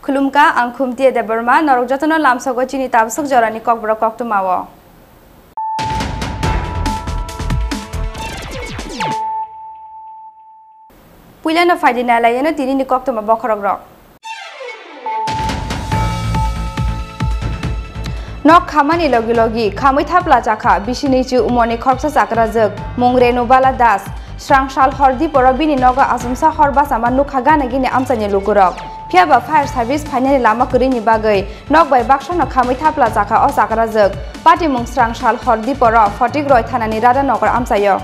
खुलुमका आं खुमती देबरमा नरक जतन लामसगो चिनि ताबसक जरानि ककब्र कक्तमाव पुइलानो फाइदिनालायनो तिनि कक्तमा बखरक रक नक खामानि लगी लगी खामै थाप्ला जाखा बिसिनिचि उमनि खरसा जाग्रा जग मंग्रेनो बाला दास स्रांसाल हरदि परबिनि नगा आसमसा हरबासामा नुखा गानगिनि आमसानि लुगुरक फियाबा फायर सार्भिस फाइनानि लामा करिनि बागै नक बाय बाक्सनो खामै थाप्ला जाखा अ जाग्रा जग पार्टी मुं स्रांसाल हरदि पर फटिक रय थानानि रादा नगर आमसायो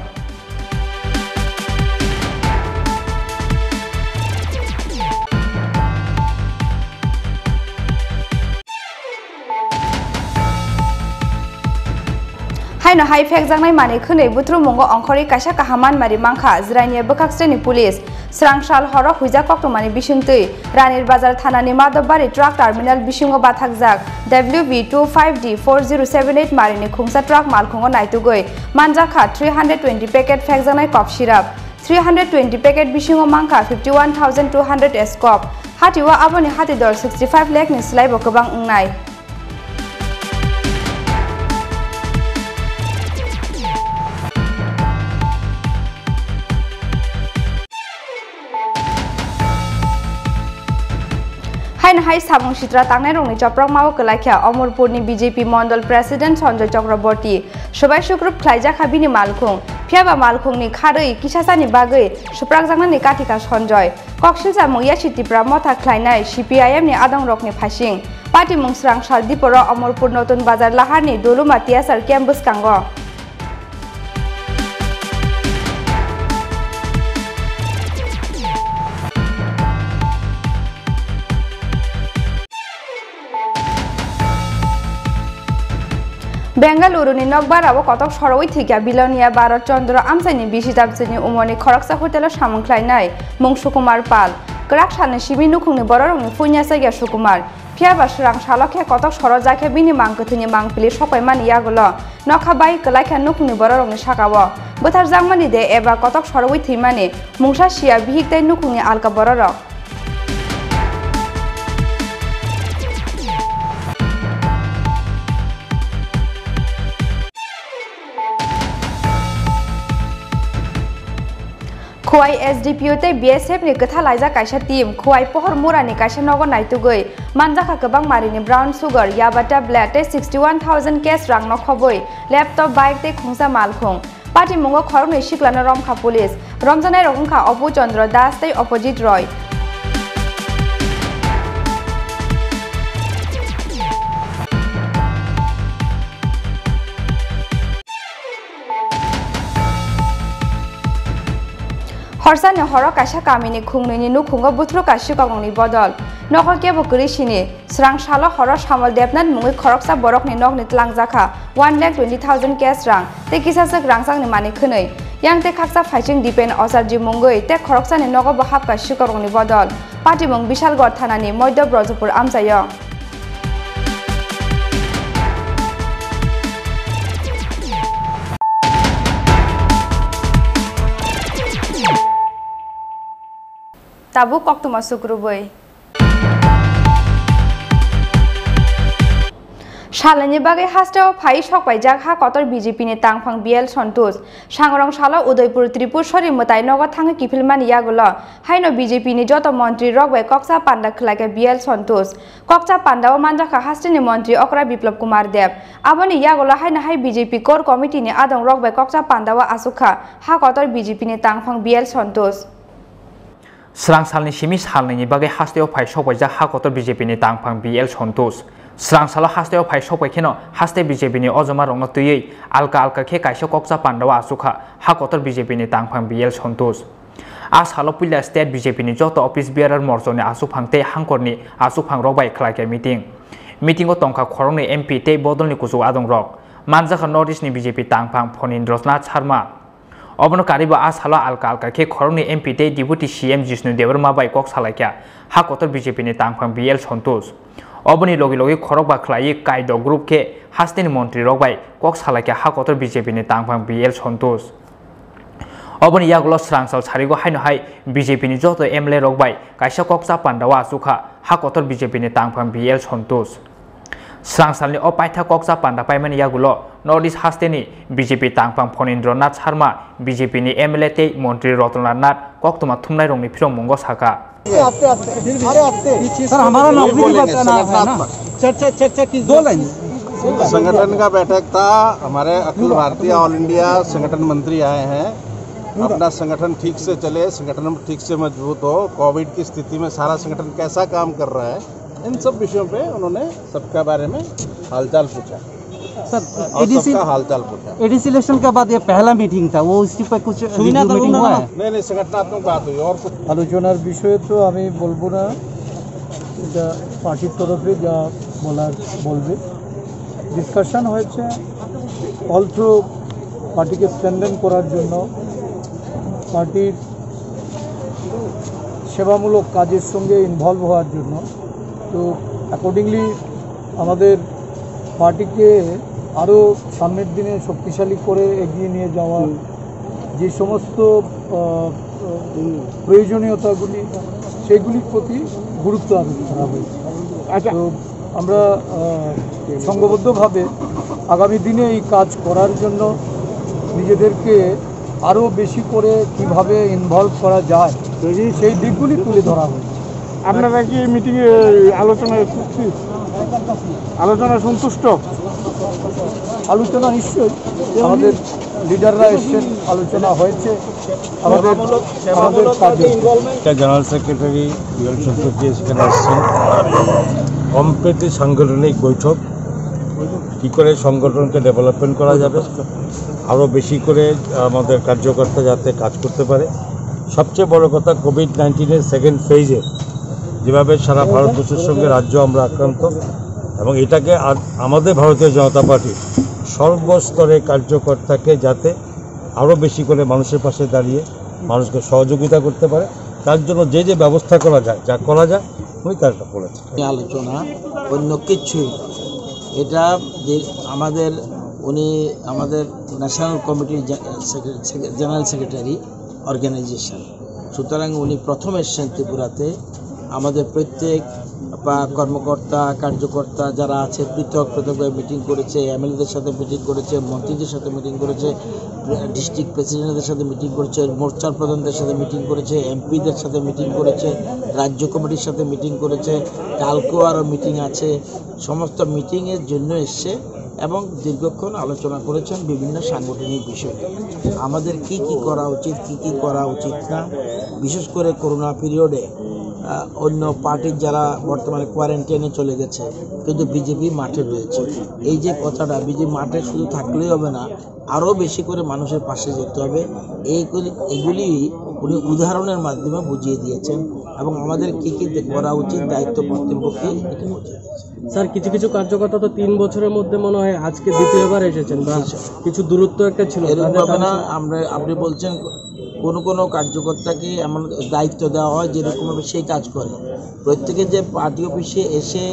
हायनो हाई फेक जांनाय माने खनै बुथ्रु मंगो अंखरि कायसा काहामान मारि मांखा जिरायनि बखाक्सनि पुलिस स्रांसाल हर हुइजा कक्टमानि बिसिंतै रानिर बाजार थानानि माधबबारि ट्राक टार्मिनाल बिसिंगो बाथाकजाक WB25D4078 मारिनि खुंसा ट्राक मालखंगो नायतुगै मानजाखा 320 पैकेट फेक जांनाय कप सिराप 320 पैकेट बिसिंगो मांखा 51200 एस्कप हातिवा आबनि हातिदर 65 लाख नि स्लाइबो गोबां उंनाय हाइन हाई साबुं सित्रा तांनाय रंनि चप्रक मावो कलाख्या अमरपुरनि बीजेपी मंडल प्रेसिडेंट संजय चक्रवर्ती सबाय सुग्रुप ख्लाइजाखा बिनि मालखुं फियाबा मालखुंनि खारै किसासानि बागै सुप्राक जांनानि काथिका संजय कक्सिलजा मुया सिटिप्रा मथा ख्लाइनाय CPIM नि आदं रकनि फासिं पार्टी मुं स्रांसाल दिपर अमरपुर नतुन बाजार लाहारनि दलुमा टियासार केम्पस कांगो बेंगालुरुनि नगबाराव कतक सरवै थिका बिलनिया भारत चंद्र आमसानि बिसिदाबसनि उमनि खरकसा होटेलाव सामंख्लायनाय मुं सुकुमार पाल क्राक सालनि सिबि नुखुंनि बररंनि फुइना जायगा सुकुमार फियाबा स्रां सालखे कतक सर जाखे बिनि मांगथनि मांपिलि सपायमानि यागल नखा बाय कलाख्या नुखुंनि बररंनि साकाव बोथार जांमानि दे एबा कतक सरवै थैमानि मुंसा सिया बिहिकताय नुखुंनि आलका बररक खुवाई SDPO ते BSF नि गथा लाइजा कायसा टीम खुवाई पहर मुरानि कायसा नगर नायतुगै मानजाखा गोबां मारिनि ब्राउन सुगर याबा टेब्लेट ते 61000 केस रां नखबै लैपटॉप बाइक ते खुंसा मालखुं पार्टी मुंगो खरंनि सिक्लानो रमखा पुलिस रमजानाय रंखा अपु चंद्र दास ते अपोजिट रय हरसानि हर कायसा कामिनि खुंनैनि नुखुंगो बुथ्रु कासि कगंनि बदल नखर केबो गरिसिनि स्रांसाल हर सामल देबनाथ मुङै खरकसा बरकनि नगनि तलांजाखा 1,20,000 केस रां ते किसासक रांसांनि मानि खनै यांते खाकसा फाइचिं डिपेन असारजि मुङै ते खरकसानि नग बहाब कासि कगंनि बदल पार्टी मुं विशालगढ़ थानानि मध्य ब्रजपुर आमसायो ताबु कक्तमा सुग्रुबै शालनि बागै हास्टेव फाइ सकबायजाक हा कतर BJP नि तांफां BL सन्तोष सांग्रं साला उदयपुर त्रिपुरसरी मताय नगद थाङो किफिलमानि यागुल हाइनो BJP नि जत मन्त्री रगबाय कक्सा पाण्डा खलाके BL सन्तोष कक्सा पाण्डाव मानजाखा हास्टेनि मन्त्री अकरा बिप्लव कुमार देव आबनि यागुल हाइनो हाइ BJP कोर कमिटि नि आदं रगबाय कक्सा पाण्डाव आसुखा हा कतर BJP नि तांफां BL सन्तोष स्रांसालनि सिमि सालनि बागै हास्टेव फाइ सकबायजा हा कतर BJP नि तांफां BL सन्तोष स्रांसाल हास्टेव फाइ सकबायखेनो हास्टे BJP नि अजमा रंनो तुयै आलका आलका खे कायसा कक्सा पाण्डाव आसुखा हा कतर BJP नि तांफां BL सन्तोष आसालो पुइला स्टेट BJP नि जत अफिस बियारार मर्जनि आसुफांते हांकरनि आसुफां रगबाय खलाके मिटिंग तंखा खरंनि MP ते बदलनि कुजु आदं रक मानजाखा नर्थ इस्ट नि BJP तांफां फनिन्द्रनाथ शर्मा अबनो कारिबा आसालो आलका आलका खे खरंनि MP ते डिपुटी CM जिष्णु देवरमा बाय कक सालायख्या हा कतर BJP नि तांफां BL सन्तोष अबनि लगे लगे खरक बाख्लायै कायद ग्रुप के हास्टेनि मन्त्री रगबाय कक सालायख्या हा कतर BJP नि तांफां BL सन्तोष अबनि यागुल स्रांसाल सारिगो हाइनो हाइ BJP नि जत MLA रगबाय कायसा कक्सा पाण्डावा आसुखा hakotor BJP ni tangphang BL Santosh Srangsalni o paitha koksa panda paimani yagulo Northeast haste ni BJP tangphang Phonindranath Sharma BJP ni MLA te Montri Rotnlal Nath koktoma thumnai rongni phirong mungo saka sir हमारा नौकरी की बात करना है ना चर्चा की 2 line संगठन का बैठक था। हमारे अखिल भारतीय ऑल इंडिया संगठन मंत्री आए हैं। अपना संगठन ठीक से चले, संगठन ठीक से मजबूत हो, कोविड की स्थिति में सारा संगठन कैसा काम कर रहा है, इन सब विषयों पे उन्होंने सबके बारे में हालचाल पूछा। सर एडीसी का हालचाल पूछा। एडीसी इलेक्शन के बाद ये पहला मीटिंग था, वो इसी पर कुछ मीटिंग हुआ है? नहीं, संगठनात्मक बात हुई और कुछ আলোচনার বিষয়ে তো আমি বলবো না, এটা পার্টির তরফে যা বলার বলবে। ডিসকাশন হয়েছে অল থ্রু পার্টিকে স্ট্রেনথেন করার জন্য, পার্টির সেবামূলক কাজের সঙ্গে ইনভলভ হওয়ার জন্য। তো অ্যাকর্ডিংলি আমাদের পার্টিকে আরও সামনের দিনে শক্তিশালী করে এগিয়ে নিয়ে যাওয়ার যে সমস্ত প্রয়োজনীয়তাগুলি সেগুলির প্রতি গুরুত্ব আরোপ করা হয়েছে। তো আমরা সংঘবদ্ধভাবে আগামী দিনে এই কাজ করার জন্য নিজেদেরকে আরও বেশি করে কিভাবে ইনভলভ করা যায় সেই দিকগুলি তুলে ধরা হয়েছে। আপনারা কি মিটিংয়ে আলোচনা সন্তুষ্ট? আলোচনা নিশ্চয়ই, আমাদের লিডাররা এসছেন, আলোচনা হয়েছে। আমাদের জেনারেল সেক্রেটারি বিএল সন্তোষ সেখানে আসছেন। কমপ্লিটলি সাংগঠনিক বৈঠক, কী করে সংগঠনকে ডেভেলপমেন্ট করা যাবে, আরও বেশি করে আমাদের কার্যকর্তা যাতে কাজ করতে পারে। সবচেয়ে বড় কথা, কোভিড-19 সেকেন্ড ফেজে যেভাবে সারা ভারতবর্ষের সঙ্গে রাজ্য আমরা আক্রান্ত, এবং এটাকে আমাদের ভারতীয় জনতা পার্টির সর্বস্তরে কার্যকর্তাকে যাতে আরও বেশি করে মানুষের পাশে দাঁড়িয়ে মানুষকে সহযোগিতা করতে পারে, তার জন্য যে যে ব্যবস্থা করা যায়, যা করা যায় উনি তারটা বলেছেন। আলোচনা অন্য কিছুই, এটা যে উনি আমাদের ন্যাশনাল কমিটির জেনারেল সেক্রেটারি অর্গানাইজেশন, সুতরাং উনি প্রথম এসছেন ত্রিপুরাতে। আমাদের প্রত্যেক কর্মকর্তা কার্যকর্তা যারা আছে পৃথক পৃথকভাবে মিটিং করেছে, এমএলএদের সাথে মিটিং করেছে, মন্ত্রীদের সাথে মিটিং করেছে, ডিস্ট্রিক্ট প্রেসিডেন্টদের সাথে মিটিং করেছে, মোর্চার প্রধানদের সাথে মিটিং করেছে, এমপিদের সাথে মিটিং করেছে, রাজ্য কমিটির সাথে মিটিং করেছে, কালকেও আরও মিটিং আছে। সমস্ত মিটিংয়ের জন্য এসছে এবং দীর্ঘক্ষণ আলোচনা করেছেন বিভিন্ন সাংগঠনিক বিষয়, আমাদের কি কি করা উচিত, কি কি করা উচিত না। বিশেষ করে করোনা পিরিয়ডে অন্য পার্টির যারা বর্তমানে কোয়ারেন্টাইনে চলে গেছে, কিন্তু বিজেপি মাঠে রয়েছে। এই যে কথাটা, বিজেপি মাঠে শুধু থাকলেই হবে না, আরও বেশি করে মানুষের পাশে যেতে হবে। এগুলি উনি উদাহরণের মাধ্যমে বুঝিয়ে দিয়েছেন এবং আমাদের কী কী করা উচিত, দায়িত্ব কর্তব্য কী, এটা বুঝিয়ে দিয়েছেন। স্যার, কিছু কিছু কার্যকর্তা তো 3 বছরের মধ্যে মনে হয় আজকে দ্বিতীয়বার এসেছেন, বা কিছু দূরত্ব একটা ছিল। আপনি বলছেন কোনো কার্যকর্তাকে এমন দায়িত্ব দেওয়া হয় যেরকমভাবে সেই কাজ করে। প্রত্যেকে যে পার্টি অফিসে এসে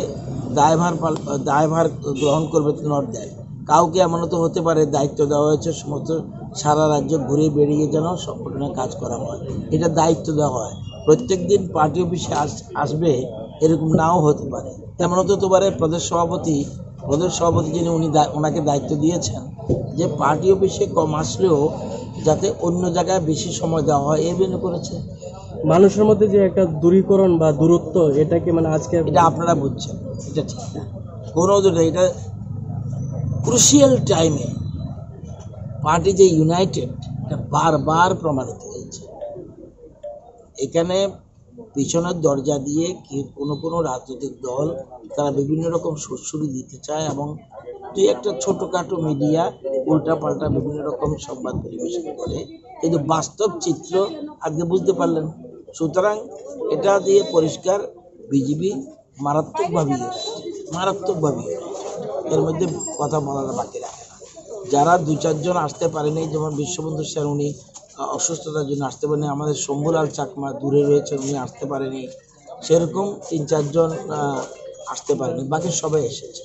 দায়ভার গ্রহণ করবে নট দেয়, কাউকে এমনও তো হতে পারে দায়িত্ব দেওয়া হয়েছে সমস্ত সারা রাজ্য ঘুরে বেরিয়ে যেন সংগঠনের কাজ করা হয়, এটা দায়িত্ব দেওয়া হয়। প্রত্যেক দিন পার্টি অফিসে আসবে এরকম নাও হতে পারে। এমনও তো হতে পারে প্রদেশ সভাপতি যিনি ওনাকে দায়িত্ব দিয়েছেন যে পার্টি অফিসে কম আসলেও যাতে অন্য জায়গায় বেশি সময় দেওয়া হয়, এর জন্য করেছে। মানুষের মধ্যে যে একটা দূরীকরণ বা দূরত্ব, এটাকে মানে আজকে এটা আপনারা বুঝছেন, এটা ঠিক না। এটা ক্রুশিয়াল টাইমে পার্টি যে ইউনাইটেড, এটা বারবার প্রমাণিত হয়েছে। এখানে পিছনের দরজা দিয়ে কোনো রাজনৈতিক দল তারা বিভিন্ন রকম সুরসুরি দিতে চায় এবং দুই একটা ছোটোখাটো মিডিয়া উল্টাপাল্টা বিভিন্ন রকম সংবাদ পরিবেশন করে, কিন্তু বাস্তব চিত্র আগে বুঝতে পারলেন। সুতরাং এটা দিয়ে পরিষ্কার বিজেপি মারাত্মকভাবে এর মধ্যে কথা বলার বাকি রাখে না। যারা 2-4 জন আসতে পারেনি, যেমন বিশ্ববন্ধু স্যার, উনি অসুস্থতার জন্য আসতে পারেনি। আমাদের শম্ভুলাল চাকমা দূরে রয়েছেন, উনি আসতে পারেনি। সেরকম 3-4 জন আসতে পারেনি, বাকি সবাই এসেছে।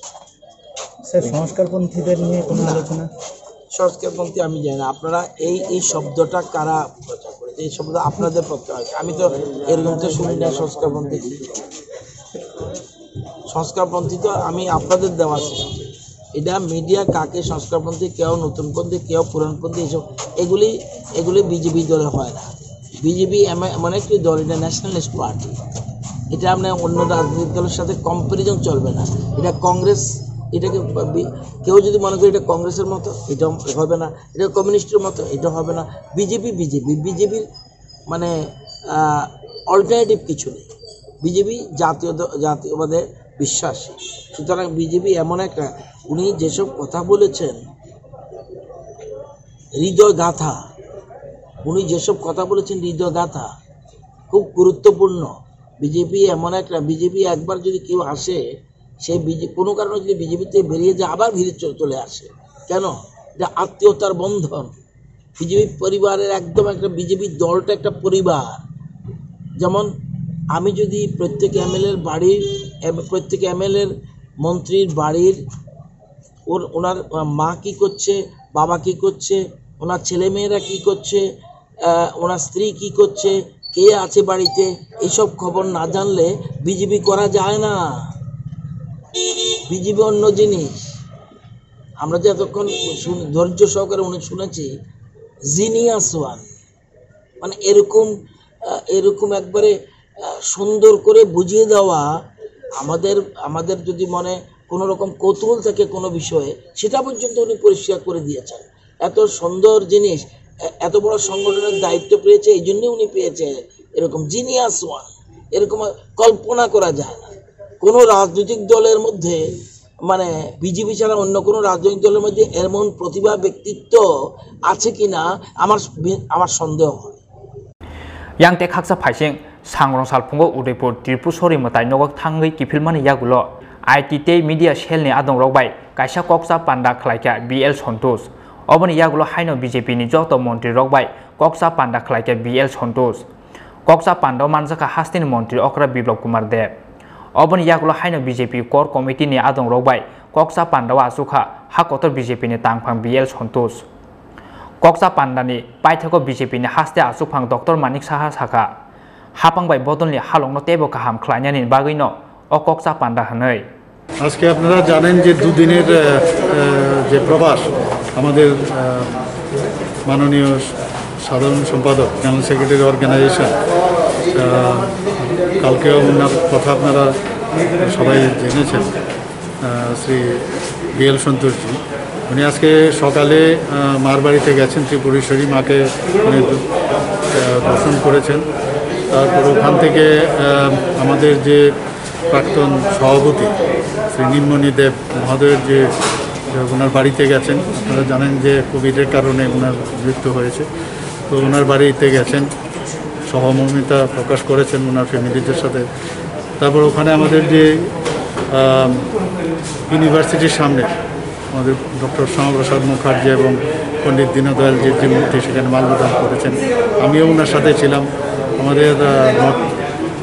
স্যার, সংস্কারপন্থীদের নিয়ে কোনো আলোচনা? সংস্কারপন্থী আমি জানি না, আপনারা এই শব্দটা কারা প্রচার করেছে, এই শব্দ আপনাদের প্রত্যয়। আমি তো এরকম তো শুনি না সংস্কারপন্থী। সংস্কারপন্থী তো আমি আপনাদের দেওয়া সৃষ্টি। এটা মিডিয়া কাকে সংস্কারপন্থী, কেউ নতুনপন্থী, কেউ পুরানপন্থী, এসব এগুলি বিজেপি দলে হয় না। বিজেপি এমন একটি দল, এটা ন্যাশনালিস্ট পার্টি। এটা আপনার অন্য রাজনৈতিক দলের সাথে কম্পারিজন চলবে না। এটা কংগ্রেস, এটাকে কেউ যদি মনে করে এটা কংগ্রেসের মতো, এটা হবে না। এটা কমিউনিস্টের মতো, এটা হবে না। বিজেপির মানে অল্টারনেটিভ কিছু নেই। বিজেপি জাতীয়বাদে বিশ্বাসী। সুতরাং বিজেপি এমন একটা, উনি যেসব কথা বলেছেন হৃদয় গাথা, খুব গুরুত্বপূর্ণ। বিজেপি এমন একটা, বিজেপি একবার যদি কেউ আসে, সে কোনো কারণে যদি বিজেপিতে বেরিয়ে যায় আবার ভিড়ে চলে আসে। কেন? এটা আত্মীয়তার বন্ধন। বিজেপি পরিবারের একদম একটা, বিজেপি দলটা একটা পরিবার। যেমন আমি যদি প্রত্যেক এমএলএর মন্ত্রীর বাড়ির ওনার মা কি করছে, বাবা কি করছে, ওনার ছেলেমেয়েরা কি করছে, ওনার স্ত্রী কি করছে, কে আছে বাড়িতে, এইসব খবর না জানলে বিজেপি করা যায় না। বিজেপি অন্য জিনিস। আমরা যে এতক্ষণ ধৈর্য সহকারে উনি শুনেছি, জিনিয়াস ওয়ান, মানে এরকম একবারে সুন্দর করে বুঝিয়ে দেওয়া। আমাদের যদি মনে কোনো রকম কৌতূহল থাকে কোনো বিষয়ে, সেটা পর্যন্ত উনি পরিষ্কার করে দিয়েছেন। এত সুন্দর জিনিস, এত বড় সংগঠনের দায়িত্ব পেয়েছে, এই জন্যই উনি পেয়েছে এরকম জিনিয়াস ওয়ান। এরকম কল্পনা করা যায় না কোনো রাজনৈতিক দলের মধ্যে, মানে বিজেপি ছাড়া অন্য কোনো রাজনৈতিক দলের মধ্যে এমন প্রতিভা ব্যক্তিত্ব আছে কিনা আমার সন্দেহ হয়। yang te khaksa phaising sangrong salphungo udaipur tirpu sori matai nogak thangai kifilmani yagulo ITT media cell ni adong rokbai kaisa koksa panda khlaika BL Santosh oboni yagulo haino BJP ni joto montri rokbai koksa panda khlaika BL Santosh koksa panda manjaka hastini montri okra biplop kumar dev oboni yagulo haino BJP core committee ni adong rokbai koksa panda wa asukha hakotor BJP ni tangphang BL Santosh koksa pandani paithako BJP ni haste asukphang Dr. Manik Saha saka hapangbai bodolni halongno tebo kaham khlainani bagino o koksa panda hanai আজকে আপনারা জানেন যে দুদিনের যে প্রবাস আমাদের মাননীয় সাধারণ সম্পাদক জেনারেল সেক্রেটারি অর্গানাইজেশন, কালকেও ওনার কথা আপনারা সবাই জেনেছেন, শ্রী BL সন্তোষজি, উনি আজকে সকালে মার বাড়িতে গেছেন, ত্রিপুরেশ্বরী মাকে উনি দর্শন করেছেন। তারপর ওখান থেকে আমাদের যে প্রাক্তন সভাপতি শ্রী নীলমণি দেব মহোদয়ের যে ওনার বাড়িতে গেছেন। আপনারা জানেন যে কোভিডের কারণে ওনার মৃত্যু হয়েছে, তো ওনার বাড়িতে গেছেন, সহমর্মিতা প্রকাশ করেছেন ওনার ফ্যামিলিদের সাথে। তারপর ওখানে আমাদের যে ইউনিভার্সিটির সামনে আমাদের ডক্টর শ্যামাপ্রসাদ মুখার্জি এবং পণ্ডিত দীনদয়াল যে মূর্তি, সেখানে মাল্যদান করেছেন। আমিও ওনার সাথে ছিলাম।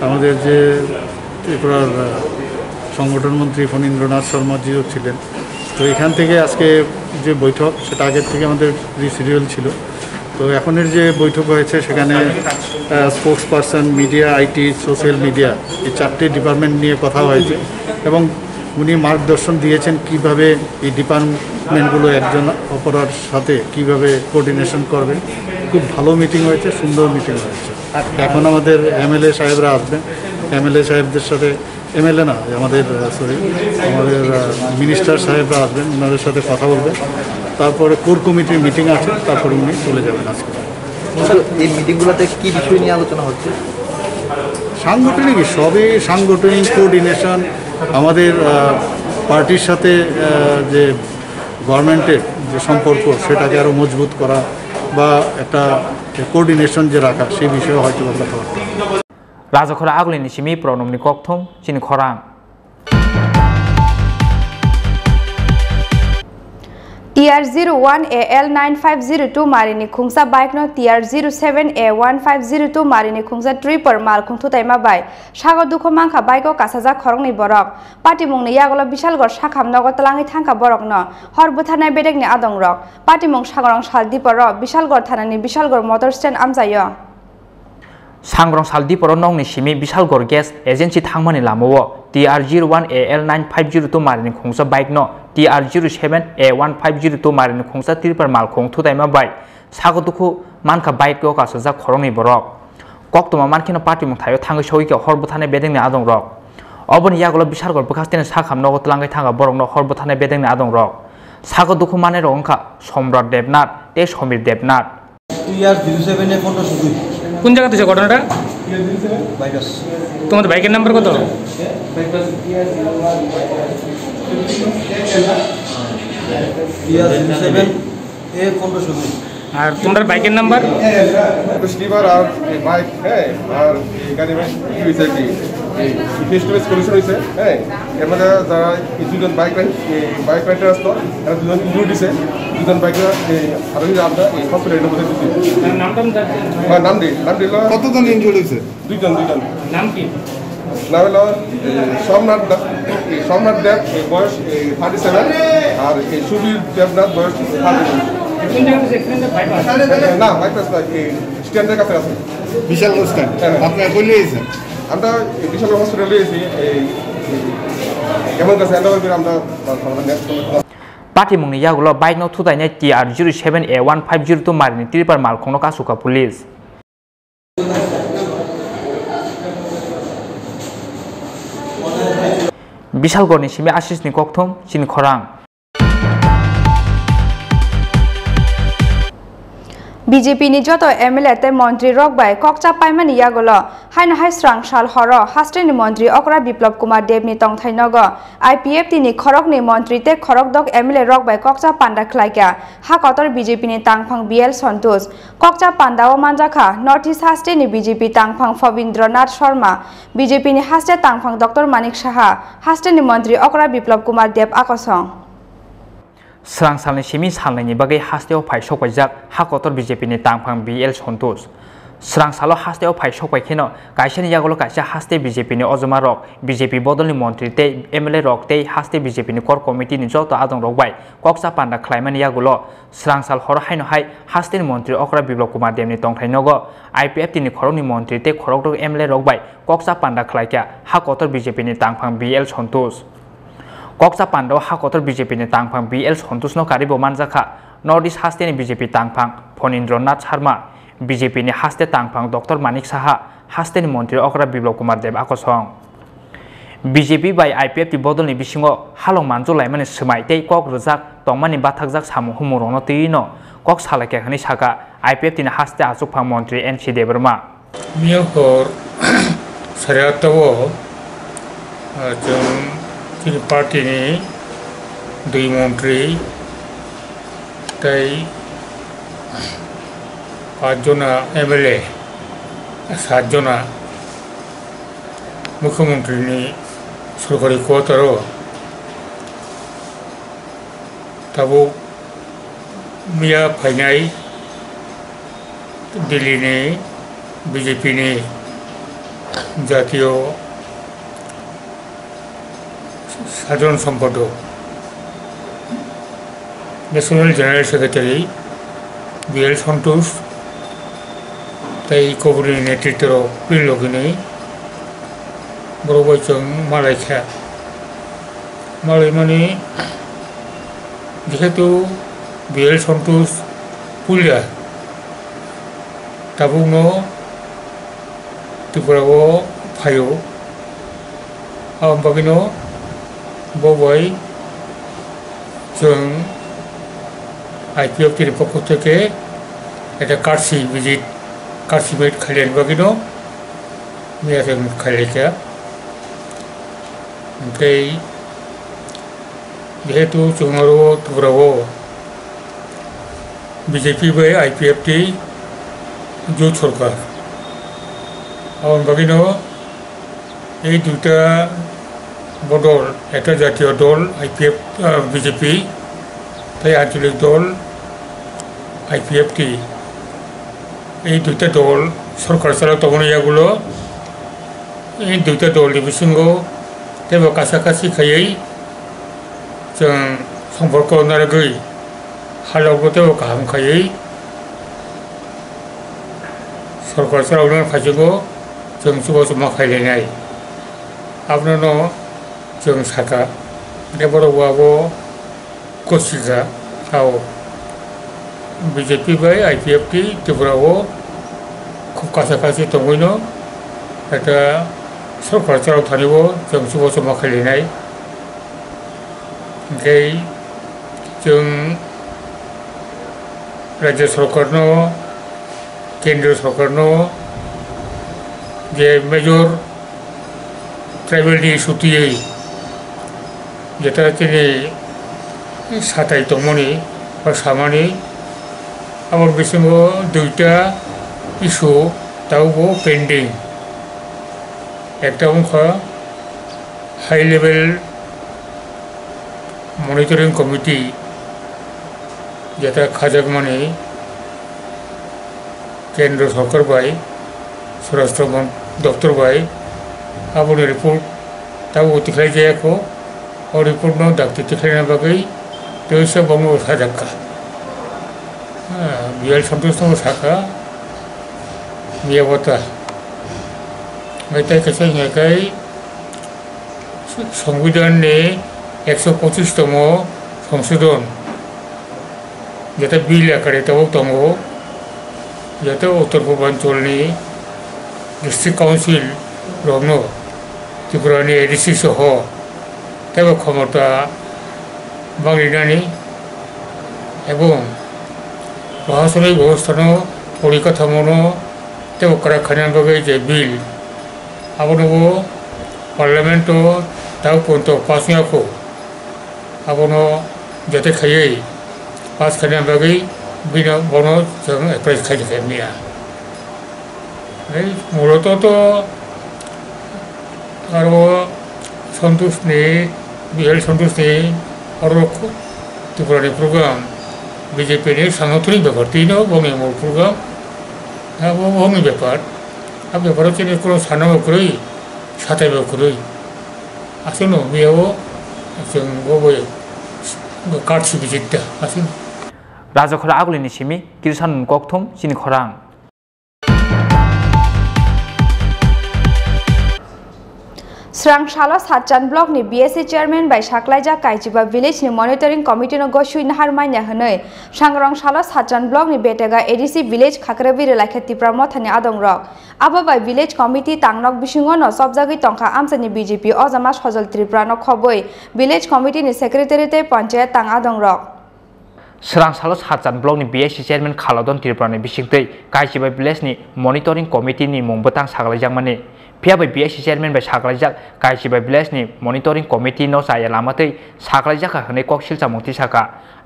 আমাদের যে ত্রিপুরার সংগঠন মন্ত্রী ফণীন্দ্রনাথ শর্মাজিও ছিলেন। তো এখান থেকে আজকে যে বৈঠক, সেটা আগের থেকে আমাদের রিশিডিউল ছিল। তো এখনের যে বৈঠক হয়েছে, সেখানে spokes person, media, IT, social media, এই 4টে ডিপার্টমেন্ট নিয়ে কথা হয়েছে এবং উনি মার্গদর্শন দিয়েছেন কিভাবে এই ডিপার্টমেন্টগুলো একজন অপরের সাথে কিভাবে কোঅর্ডিনেশন করবে। খুব ভালো মিটিং হয়েছে, সুন্দর মিটিং হয়েছে। এখন আমাদের এমএলএ সাহেবরা আসবেন, এমএলএ সাহেবদের সাথে, এমএলএ না আমাদের আমাদের মিনিস্টার সাহেবরা আসবেন, ওনাদের সাথে কথা বলবেন। তারপরে কোর কমিটির মিটিং আছে, তারপরে উনি চলে যাবেন আজকে। এই মিটিংগুলোতে কী বিষয় নিয়ে আলোচনা হচ্ছে? সাংগঠনিক, সবই সাংগঠনিক কোঅর্ডিনেশন, আমাদের পার্টির সাথে যে গভর্নমেন্টের যে সম্পর্ক, সেটাকে আরও মজবুত করা বা একটা কোঅর্ডিনেশন যে রাখা, সেই বিষয়ে হয়তো কথাবার্তা। রাজখরা আগলিনি সিমি প্রণমনি ককথম চিনি খরাং TR01AL9502 marini khungsa bike no TR07A1502 marini khungsa Tripura mal khungthu taima bai sago dukho mangkha bike o kasaja khorong ni borok pati mungni yagolo bishalgor sakham nogo talangi thangka borok no hor buthanai bedek ni adong rok pati mung sagorong saldipor ro bishalgor thanani bishalgor motor stand amjayo सांग्रं सालदी परो नंगनि सिमी Bishalgarh gas agency थांमानि लामाव TR01A19502 मारिनि खुंसा bike न TR07A1502 मारिनि खुंसा त्रिपुरा मालखुं थुदाइमा बाइक सागदुखु मानका बाइक यो कासजा खरंनि बरक कक्तमा मानखिनो पार्टी मुथायो थांगै सौइके हरबथाने बेदेंनि आदं रक अबनि यागलो विशालगड़ बखास्तेने साखाम नगद लांगै थांगा बरंनो हरबथाने बेदेंनि आदं रक सागदुखु माने रंखा सम्राट देबनाथ ते समीर देबनाथ TR07 ফটো শুধু কোন জায়গাতে হচ্ছে ঘটনাটা বাইকাস তোমাদের বাইকের নাম্বার কত TR07 এ ফটো শুধু আর তোমাদের বাইকের নাম্বার স্লিপার আর বাইক হ্যাঁ আর গাড়ি কি হয়েছে কি ফেস টু ফেস কলিশন হয়েছে হ্যাঁ এর মধ্যে যারা দুজন বাইক রাইডার আসতো তারা দুজন ইনজুরি দিছে দুজন বাইক আরো আমরা এই হসপিটালের মধ্যে দিচ্ছি নাম দিল কতজন ইনজুরি হয়েছে দুইজন নাম কি নাম হলো সোমনাথ দেব বয়স 37 আর সুবীর দেবনাথ বয়স 30 কোন জায়গাতে অ্যাক্সিডেন্টে বাইপাস না বাইপাস না স্ট্যান্ডের কাছে আছে বিশাল স্ট্যান্ড আপনার কই নিয়েছেন আমরা বিশাল হসপিটালে এসেছি কেমন কাছে আমরা पार्टी मुंगनि यागुलो बाइक न थुदाइनाय TR07A1502 मारिनि त्रिपुरा मालखुंनो कासुका पुलिस विशालगड़नि सिमी आशिषनि कक्थम चिनि खरां BJP ni joto MLA te মন্ত্রী রকবাই ককচা পাইমানি ইয়াগলো হাইনা হাই স্রাং সাল হর হাস্টেনি মন্ত্রী অকরা বিপ্লব কুমার দেবনি তংথাইনগ IPF তিনি খরকনি মন্ত্রী তে খরকদক MLA রকবাই ককচা পান্ডা খ্লাইকা হা কতর BJP ni তাংফাং BL সন্তোষ ককচা পান্ডাও মানজাখা নর্থ ইস্ট হাস্টেনি BJP তাংফাং ফবীন্দ্রনাথ শর্মা BJP ni হাস্টে তাংফাং ডক্টর মানিক সাহা হাস্টেনি মন্ত্রী অকরা বিপ্লব কুমার দেব আকসং स्रां सालनि सिमी सालनायनि बागै हास्टेयाव फाइ सकायजाक हाकतर BJP-नि तांफां BL सन्तोष स्रां सालाव हास्टेयाव फाइ सकायखेनो काइसानि यागलो काइसा हास्टे BJP-नि अजमा रक BJP बदलनि मन्त्रि ते MLA रक ते हास्टे BJP-नि कर कमिटिनि जत आदं रकबाय कक्सा पान्डा ख्लाइमानि यागलो स्रां साल हर हाइनो हाइ हास्टेनि मन्त्रि अकरा बिप्लब कुमार देबनि तंथाइनगो IPF तिनि खरकनि मन्त्रि ते खरकदक MLA रकबाय कक्सा पान्डा ख्लाइका हाकतर BJP-नि तांफां BL सन्तोष कक्सा पान्डाव हाकतर BJP-नि तांफां BL सन्तोषनो कारिबो मानजाखा नर्थ इस्ट हास्टेनि BJP तांफां फणीन्द्रनाथ शर्मा BJP-नि हास्टे तांफां डक्टर मानिक साहा हास्टेनि मन्त्रि अकरा बिप्लब कुमार देब आकसं BJP बाय IPF ति बदलनि बिसिङाव हालं मानजो लाइमानि सोमायते कक रजाक तंमानि बाथाकजाक सामु हुमुरनो तैनो कक सालाकेखानि साका IPF तिनि हास्टे आजुकफां मन्त्रि NC देबरमा मियाखर सारातावो जों তিনি পার্টিনি দুই মন্ত্রী তাই 5 জনা MLA 7 জনা মুখ্যমন্ত্রীনি সরকারি কোয়ার্টারও তাবো মিয়া ফাইনাই দিল্লিনি BJP-नि জাতীয় সাধারণ সম্পাদক ন্যাশনাল জেনারেল সেক্রেটারি BL সন্তোষ তাই কবরের নেতৃত্বের প্রিলগিনী বড়বাইচং মালাইখা মালাই মানে যেহেতু BL সন্তোষ পুলিয়া তাবুনো ত্রিপুরাও ফাইও বাকিনো ববাই जों IPF तिर पक्ष থেকে এটা কার্সি ভিজিট কার্সিবেট খাইলেন বাকিনো মিয়াতে খাইলেকা ओमफ्राय যেহেতু जोंआरो ত্রিপুরাও BJP বাই IPF টি জোট সরকার আর বাকিনো এই দুটা বদল একটা জাতীয় দল IPF BJP তাই আঞ্চলিক দল IPF টি এই দুইটা দল সরকার চালাও তখন ইয়াগুলো এই দুইটা দল বিসঙ্গ তেমন কাছাকাছি খাইয়েই जों সম্পর্ক নারগৈ হালাवबोतेव गाहाम खायै सरकार चलावनो फाइजोबो जों सुबह सुबह खायलायनाय आपनो जों साका देबरवाबो कोशिगा आव बीजेपी बाय आईपीएफटी त्रिपुरावो खूब कासा दंगैनो एटा सरकार चलाव थानायबो जों सुबह सुबह खायलायनाय ओमफ्राय जों राज्य सरकारनो केंद्र सरकारनो जे मेजर ट्राइबेलनि सुतियै जेटा दिनै साथाय दंमोनि बा सामानि आमार बिसिङाव दुइटा इस्यु दाबो पेन्डिं একটা অংশ হাই লেভেল মনিটরিং কমিটি যেটা খাজাক মানে কেন্দ্র সরকার বাই স্বরাষ্ট্র দপ্তর বাই আবনি রিপোর্ট তাও অতিখাই যায়াকো ও রিপোর্ট ন ডাক্তি তিখাইনা বাগै তৈসা বঙ্গ সাজাক্কা বিয়াল সন্তোষ শাখা মিয়াবতা मेथाय कैसे हिंगाय संविधान ने 125तम संशोधन जेटा बिल आकारे तब दङ जेटा उत्तर पूर्वांचलनि डिस्ट्रिक्ट काउंसिल रंनो त्रिपुरानि एडिसि सह तेबो क्षमता बांग्रिनानै एवं प्रशासनिक व्यवस्थानो परिकाठामोनो तेबो काराखाना बागै जे बिल आबोनो पार्लियामेंट दाउ पंत पासनियाखौ आबोनो जाते खायै पास खाना बागै बिना बनो जों एप्रेस खायदों मिया मूलत तो आरो संतोषनि बिएल संतोषनि आरो त्रिपुरानि प्रोग्राम बीजेपी नि सांगठनिक बेपार तीनो बंनि मूल प्रोग्राम आबो बंनि बेपार अब बेपाराव जोंनि कोनो सानावख्रै साथायबोख्रै आसनो बेयाव जों बबे कार्डसि बिजिरदा आसनो राजखरा आगुलिनि सिमि किरसान गकथं चिनि खरां स्रांसालो सातचान ब्लक नि बीएससी चेयरमैन बाय साक्लाइजा काइजिबा विलेज नि मॉनिटरिंग कमिटी नो गसुइ नाहार मान्या हनै सांग्रांसालो सातचान ब्लक नि बेटेगा एडीसी विलेज खाकरेबिर लाखे तिप्रा मथानि आदं रक आबा बाय विलेज कमिटी तांनक बिसिङो न सबजागै तंखा आमसानि बीजेपी अजमा सजल त्रिपुरा न खबै विलेज कमिटी नि सेक्रेटारी ते पंचायत तां आदं रक स्रांसालो सातचान ब्लक नि बीएससी चेयरमैन खालादन त्रिपुरा नि बिसिङै काइजिबा विलेज नि मॉनिटरिंग कमिटी नि मुंबो तां साग्लाइजांमानि फियाबै बीएससी चेयरमैन बाय साग्लाइजाक काइजिबा विलेज नि मॉनिटरिंग कमिटी न जाया लामातै साग्लाइजाखा हनै कक्सिल चामुंथि साका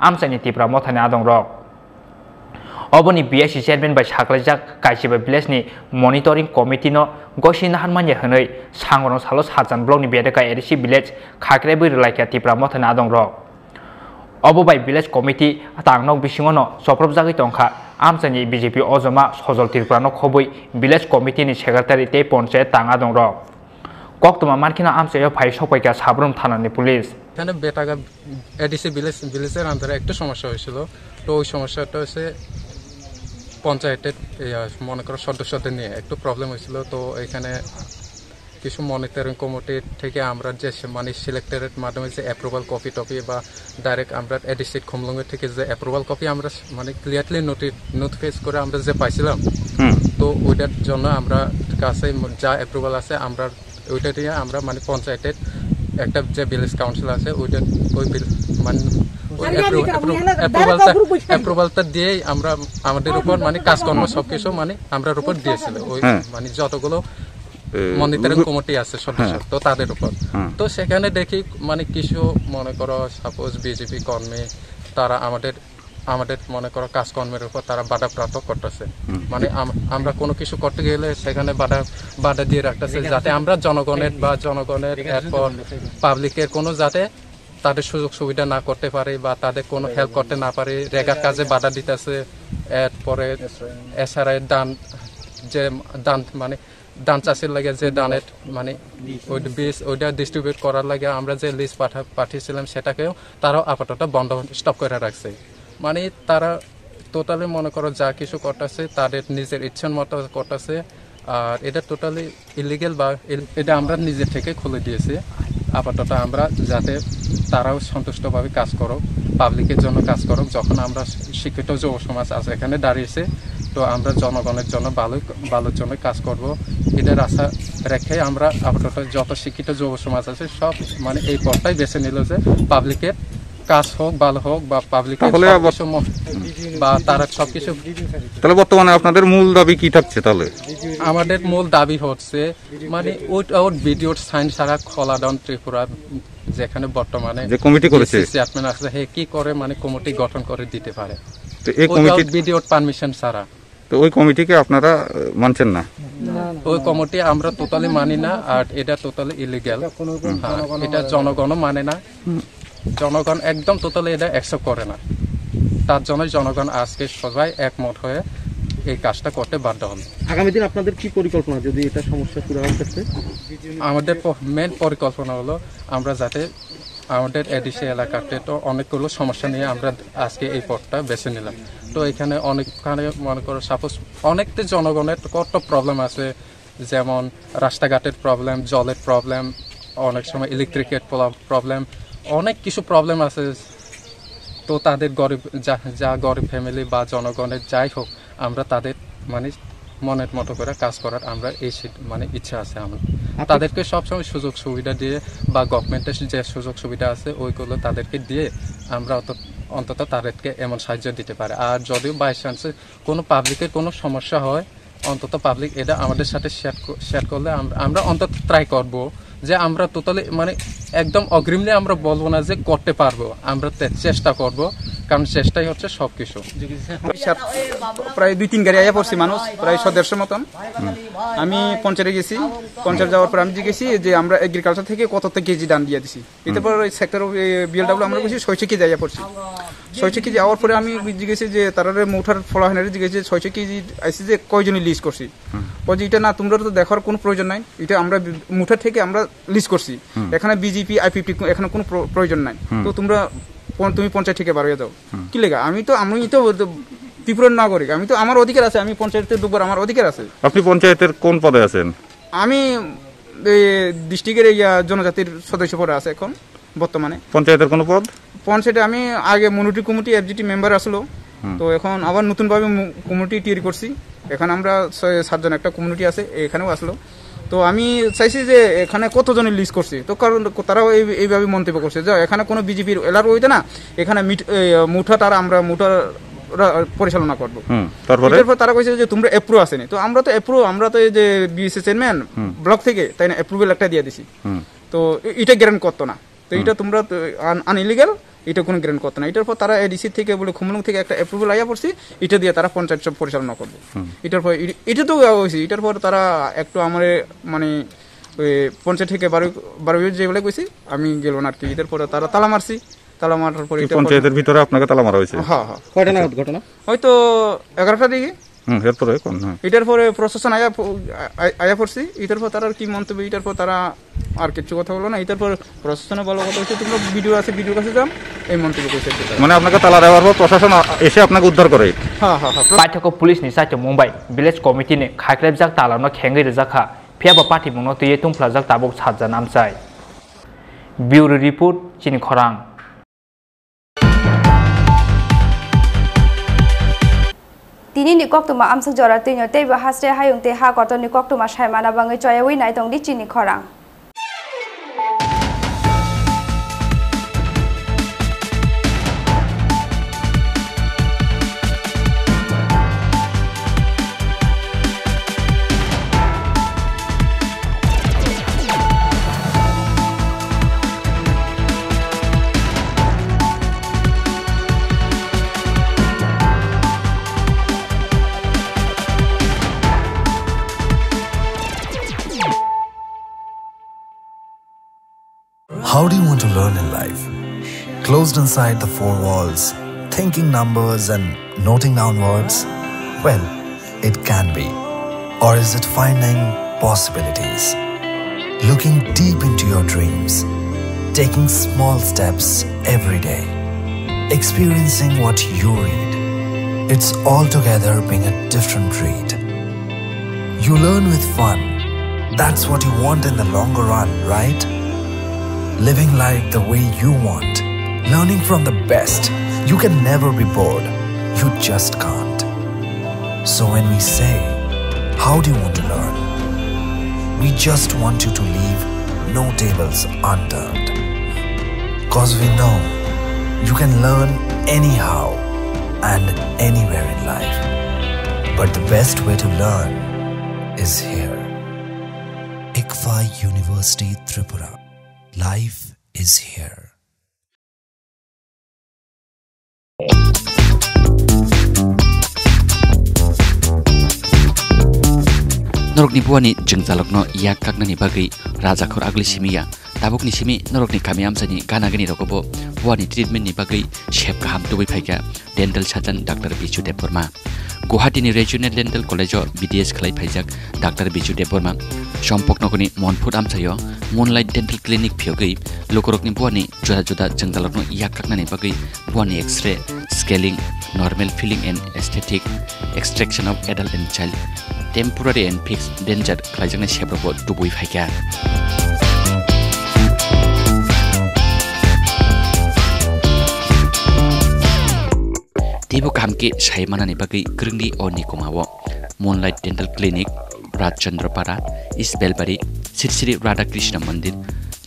आमसानि त्रिपुरा मथानि आदं रक अबनि बीएससी चेयरमैन बाय साग्लाइजाक काइजिबा विलेज नि मॉनिटरिंग कमिटी न गसि नाहार मान्या हनै सांग्रांसालो सातचान ब्लक नि बेटेगा एडीसी विलेज खाकरेबिर लाखे त्रिपुरा मथानि आदं रक अबो बाय विलेज कमिटी तांनक बिसिङो न सप्रबजागै तंखा आमसानि बीजेपी अजमा सजल त्रिपुरा न खबै विलेज कमिटी नि सेक्रेटारी ते पंचायत ताङा दं रक कक्तमा मानखिना आमसायाव फाइ सपाइका साब्रम थानानि पुलिस এখানে বেটাগা এডিসি ভিলেজের আন্ডারে একটা সমস্যা হয়েছিল তো ওই সমস্যাটা হচ্ছে পঞ্চায়েতের মনে করো সদস্যদের নিয়ে একটু প্রবলেম হয়েছিল তো এখানে কিছু মনিটরিং কমিটি থেকে আমরা যে মানে সিলেক্টেড মাধ্যমে যে অ্যাপ্রুভাল কপি টপি বা ডাইরেক্ট আমরা এডিসি খুমলুঙ্গের থেকে যে অ্যাপ্রুভাল কপি আমরা মানে ক্লিয়ারলি নোটিফাইজ করে আমরা যে পাইছিলাম তো ওইটার জন্য আমরা কাছে যা অ্যাপ্রুভাল আছে আমরা ওইটা দিয়ে আমরা মানে পঞ্চায়েতের একটা যে ভিলেজ কাউন্সিল আছে ওইটা ওই মানে অ্যাপ্রুভালটা দিয়েই আমরা আমাদের উপর মানে কাজকর্ম সবকিছু মানে আমরা উপর দিয়েছিল ওই মানে যতগুলো মনিটরিং কমিটি আছে সদস্য তো তাদের উপর তো সেখানে দেখি মানে কিছু মনে করো সাপোজ বিজেপি কর্মী তারা আমাদের মনে করো কাজকর্মের উপর তারা বাধাপ্রাপ্ত করতেছে মানে আমরা কোনো কিছু করতে গেলে সেখানে বাধা দিয়ে রাখতেছে যাতে আমরা জনগণের এরপর পাবলিকের কোনো যাতে তাদের সুযোগ সুবিধা না করতে পারে বা তাদের কোনো হেল্প করতে না পারে রেগার কাজে বাধা দিতেছে এরপরে এছাড়া দান মানে ধান চাষের লাগে যে ধানের মানে ওই বীজ ওইটা ডিস্ট্রিবিউট করার লাগে আমরা যে লিস্ট পাঠিয়েছিলাম সেটাকেও তারাও আপাতত বন্ধ স্টপ করে রাখছে মানে তারা টোটালি মনে করো যা কিছু করতেছে তাদের নিজের ইচ্ছার মতো করতেছে আর এটা টোটালি ইলিগেল বা এটা আমরা নিজে থেকে খুলে দিয়েছি আপাতত আমরা যাতে তারাও সন্তুষ্টভাবে কাজ করুক পাবলিকের জন্য কাজ করুক যখন আমরা শিক্ষিত যুব সমাজ আছে এখানে দাঁড়িয়েছে তো আমরা জনগণের জন্য ভালোর জন্য কাজ করব এটার আশা রেখে আমরা আপাতত যত শিক্ষিত যুব সমাজ আছে সব মানে এই পথটাই বেছে নিল যে পাবলিকের কাজ হোক ভালো হোক বা পাবলিকের বা তারা সবকিছু তাহলে বর্তমানে আপনাদের মূল দাবি কি থাকছে তাহলে আমাদের মূল দাবি হচ্ছে মানে উইথআউট ভিডিও সাইন ছাড়া খোলা ডাউন ত্রিপুরা যেখানে বর্তমানে যে কমিটি করেছে চেয়ারম্যান আছে হে কি করে মানে কমিটি গঠন করে দিতে পারে তো এই কমিটি ভিডিও পারমিশন ছাড়া তো ওই কমিটিকে আপনারা মানছেন না ওই কমিটি আমরা টোটালি মানি না আর এটা টোটালি ইলিগ্যাল এটা জনগণও মানে না জনগণ একদম টোটালি এটা অ্যাকসেপ্ট করে না তার জন্য জনগণ আজকে সবাই একমত হয়ে এই কাজটা করতে বাধ্য হন আগামী দিন আপনাদের কি পরিকল্পনা যদি এটা সমস্যা পুরো করতে আমাদের মেন পরিকল্পনা হলো আমরা যাতে আমাদের এডিসি এলাকাতে তো অনেকগুলো সমস্যা নিয়ে আমরা আজকে এই পথটা বেছে নিলাম তো এখানে অনেকখানে মনে করো সাপোজ অনেকটা জনগণের কত প্রবলেম আছে যেমন রাস্তাঘাটের প্রবলেম জলের প্রবলেম অনেক সময় ইলেকট্রিকের প্রবলেম অনেক কিছু প্রবলেম আছে তো তাদের গরিব যা গরিব ফ্যামিলি বা জনগণের যাই হোক আমরা তাদের মানে মনের মতো করে কাজ করার আমরা এই মানে ইচ্ছা আছে আমার তাদেরকে সবসময় সুযোগ সুবিধা দিয়ে বা গভর্নমেন্টের যে সুযোগ সুবিধা আছে ওইগুলো তাদেরকে দিয়ে আমরা অন্তত তাদেরকে এমন সাহায্য দিতে পারে আর যদিও বাই চান্সে কোনো পাবলিকের কোনো সমস্যা হয় অন্তত পাবলিক এটা আমাদের সাথে শেয়ার করলে আমরা অন্তত ট্রাই করব যে আমরা টোটালি মানে একদম অগ্রিমলি আমরা বলবো না যে করতে পারবো আমরা চেষ্টা করব কারণ চেষ্টাই হচ্ছে সবকিছু প্রায় 2-3 গাড়ি আয়া পড়ছি মানুষ প্রায় 150 মতন আমি পঞ্চায়েতে গেছি পঞ্চায়েত যাওয়ার পর আমি জিজ্ঞেসি যে আমরা এগ্রিকালচার থেকে কত কেজি দান দিয়ে দিছি এরপর সেক্টর বিএলডব্লিউ আমরা বলছি 600 কেজি আয়া পড়ছি 600 কেজি যাওয়ার পরে আমি জিজ্ঞেসি যে তারা মৌঠার ফলাহানের জিজ্ঞেসি 600 কেজি আইসি যে কয়জনই লিস্ট করছি বলছি এটা না তোমরা তো দেখার কোনো প্রয়োজন নাই এটা আমরা মুঠা থেকে আমরা লিস্ট করছি এখানে বিজেপি আইপিপি এখানে কোনো প্রয়োজন নাই তো তুমি পঞ্চায়েত থেকে বার হয়ে যাও কি লেগা আমি তো ত্রিপুরার নাগরিক আমি তো আমার অধিকার আছে আমি পঞ্চায়েতে দুবার আমার অধিকার আছে আপনি পঞ্চায়েতের কোন পদে আছেন আমি ডিস্ট্রিক্টের জনজাতির সদস্য পদে আছে এখন বর্তমানে পঞ্চায়েতের কোন পদ পঞ্চায়েতে আমি আগে মনিটরি কমিটি এফজিটি মেম্বার আসলো তো এখন আবার নতুনভাবে কমিটি তৈরি করছি এখানে আমরা 7 জন একটা কমিউনিটি আছে এখানেও আসলো তো আমি চাইছি যে এখানে কতজনের লিস্ট করছে তো কারণ তারাও এইভাবে মন্তব্য করছে যে এখানে কোনো বিজেপির এলার হইতে না এখানে মুঠা তারা আমরা মুঠা পরিচালনা করবো এরপর তারা কইছে যে তোমরা অ্যাপ্রুভ আসেনি তো আমরা তো এই যে বিএসসি চেয়ারম্যান ব্লক থেকে তাই না অ্যাপ্রুভাল একটা দিয়ে দিছি তো এটা গ্যারান্ট করতো না তো এটা তোমরা আনইলিগাল এটা কোনো গ্যারান্ট করতো না এটার পর তারা এডিসি থেকে বলে খুমলুং থেকে একটা অ্যাপ্রুভাল আইয়া পড়ছি এটা দিয়ে তারা পঞ্চায়েত সব পরিচালনা করবো এটার পর এটা তো হয়েছে এটার পর তারা একটু আমার মানে ওই পঞ্চায়েত থেকে বারো যেগুলো কইছি আমি গেল না আর কি এটার পরে তারা তালা মারছি তালা মারার পরে পঞ্চায়েতের ভিতরে আপনাকে তালা মারা হয়েছে হ্যাঁ কয়টা নাগাদ ঘটনা হয়তো 11টার দিকে এটার পরে প্রশাসন আয়া পড়ছি এটার পর তারা কি মন্তব্য এটার পর তারা আর কিছু কথা বলো না এটার পর প্রশাসনে ভালো কথা হচ্ছে তোমরা ভিডিও আছে ভিডিওর কাছে যাও এই মন্তব্য কইছে মানে আপনাকে তালা দেওয়ার পর প্রশাসন এসে আপনাকে উদ্ধার করে হ্যাঁ পাইথক পুলিশनि साइट मुंबई विलेज कमिटिनि खायख्लायजाक तालानो खेंगै रजाखा फेबा पार्टी मुनो तुये तुमफ्लाजाक ताबक साजा नामसाय ब्यूरो रिपोर्ट चिनी खरां Tini ni koktuma amsak jora tinyo teiba hasre hayung te ha koto ni koktuma shaimana bangai choyawi nai tong di Chini Khorang. How do you want to learn in life? Closed inside the four walls, thinking numbers and noting down words? Well, it can be. Or is it finding possibilities? Looking deep into your dreams, taking small steps every day, experiencing what you read, it's altogether being a different breed. You learn with fun. That's what you want in the longer run, right? Living life the way you want. Learning from the best. You can never be bored. You just can't. So when we say, how do you want to learn? We just want you to leave no tables unturned. Cause we know you can learn anyhow and anywhere in life. But the best way to learn is here. ICFA University Tripura. Life is here. Norokni buani jengjalokno yak kaknani bagai raja khor agli simiya tabukni simi norokni kami amsani ganagani rokobo buani treatment ni bagai shep kaham tubai phaika dental surgeon Dr. Bichu Deborma Guwahati ni Regional Dental College BDS khlai phaijak Dr. Bichu Deborma sompoknokoni monfut amsayo Moonlight Dental Clinic phiogai lokorokni buani juda juda jengjalokno yak kaknani bagai buani X-ray scaling normal filling and aesthetic extraction of adult and child temporary and fixed danger khlaijangna shebrabo tubui phaika tibu kamke saimanani bagai krungdi oni komawo Moonlight Dental Clinic Rajchandrapara East Belbari Sri Radha Krishna Mandir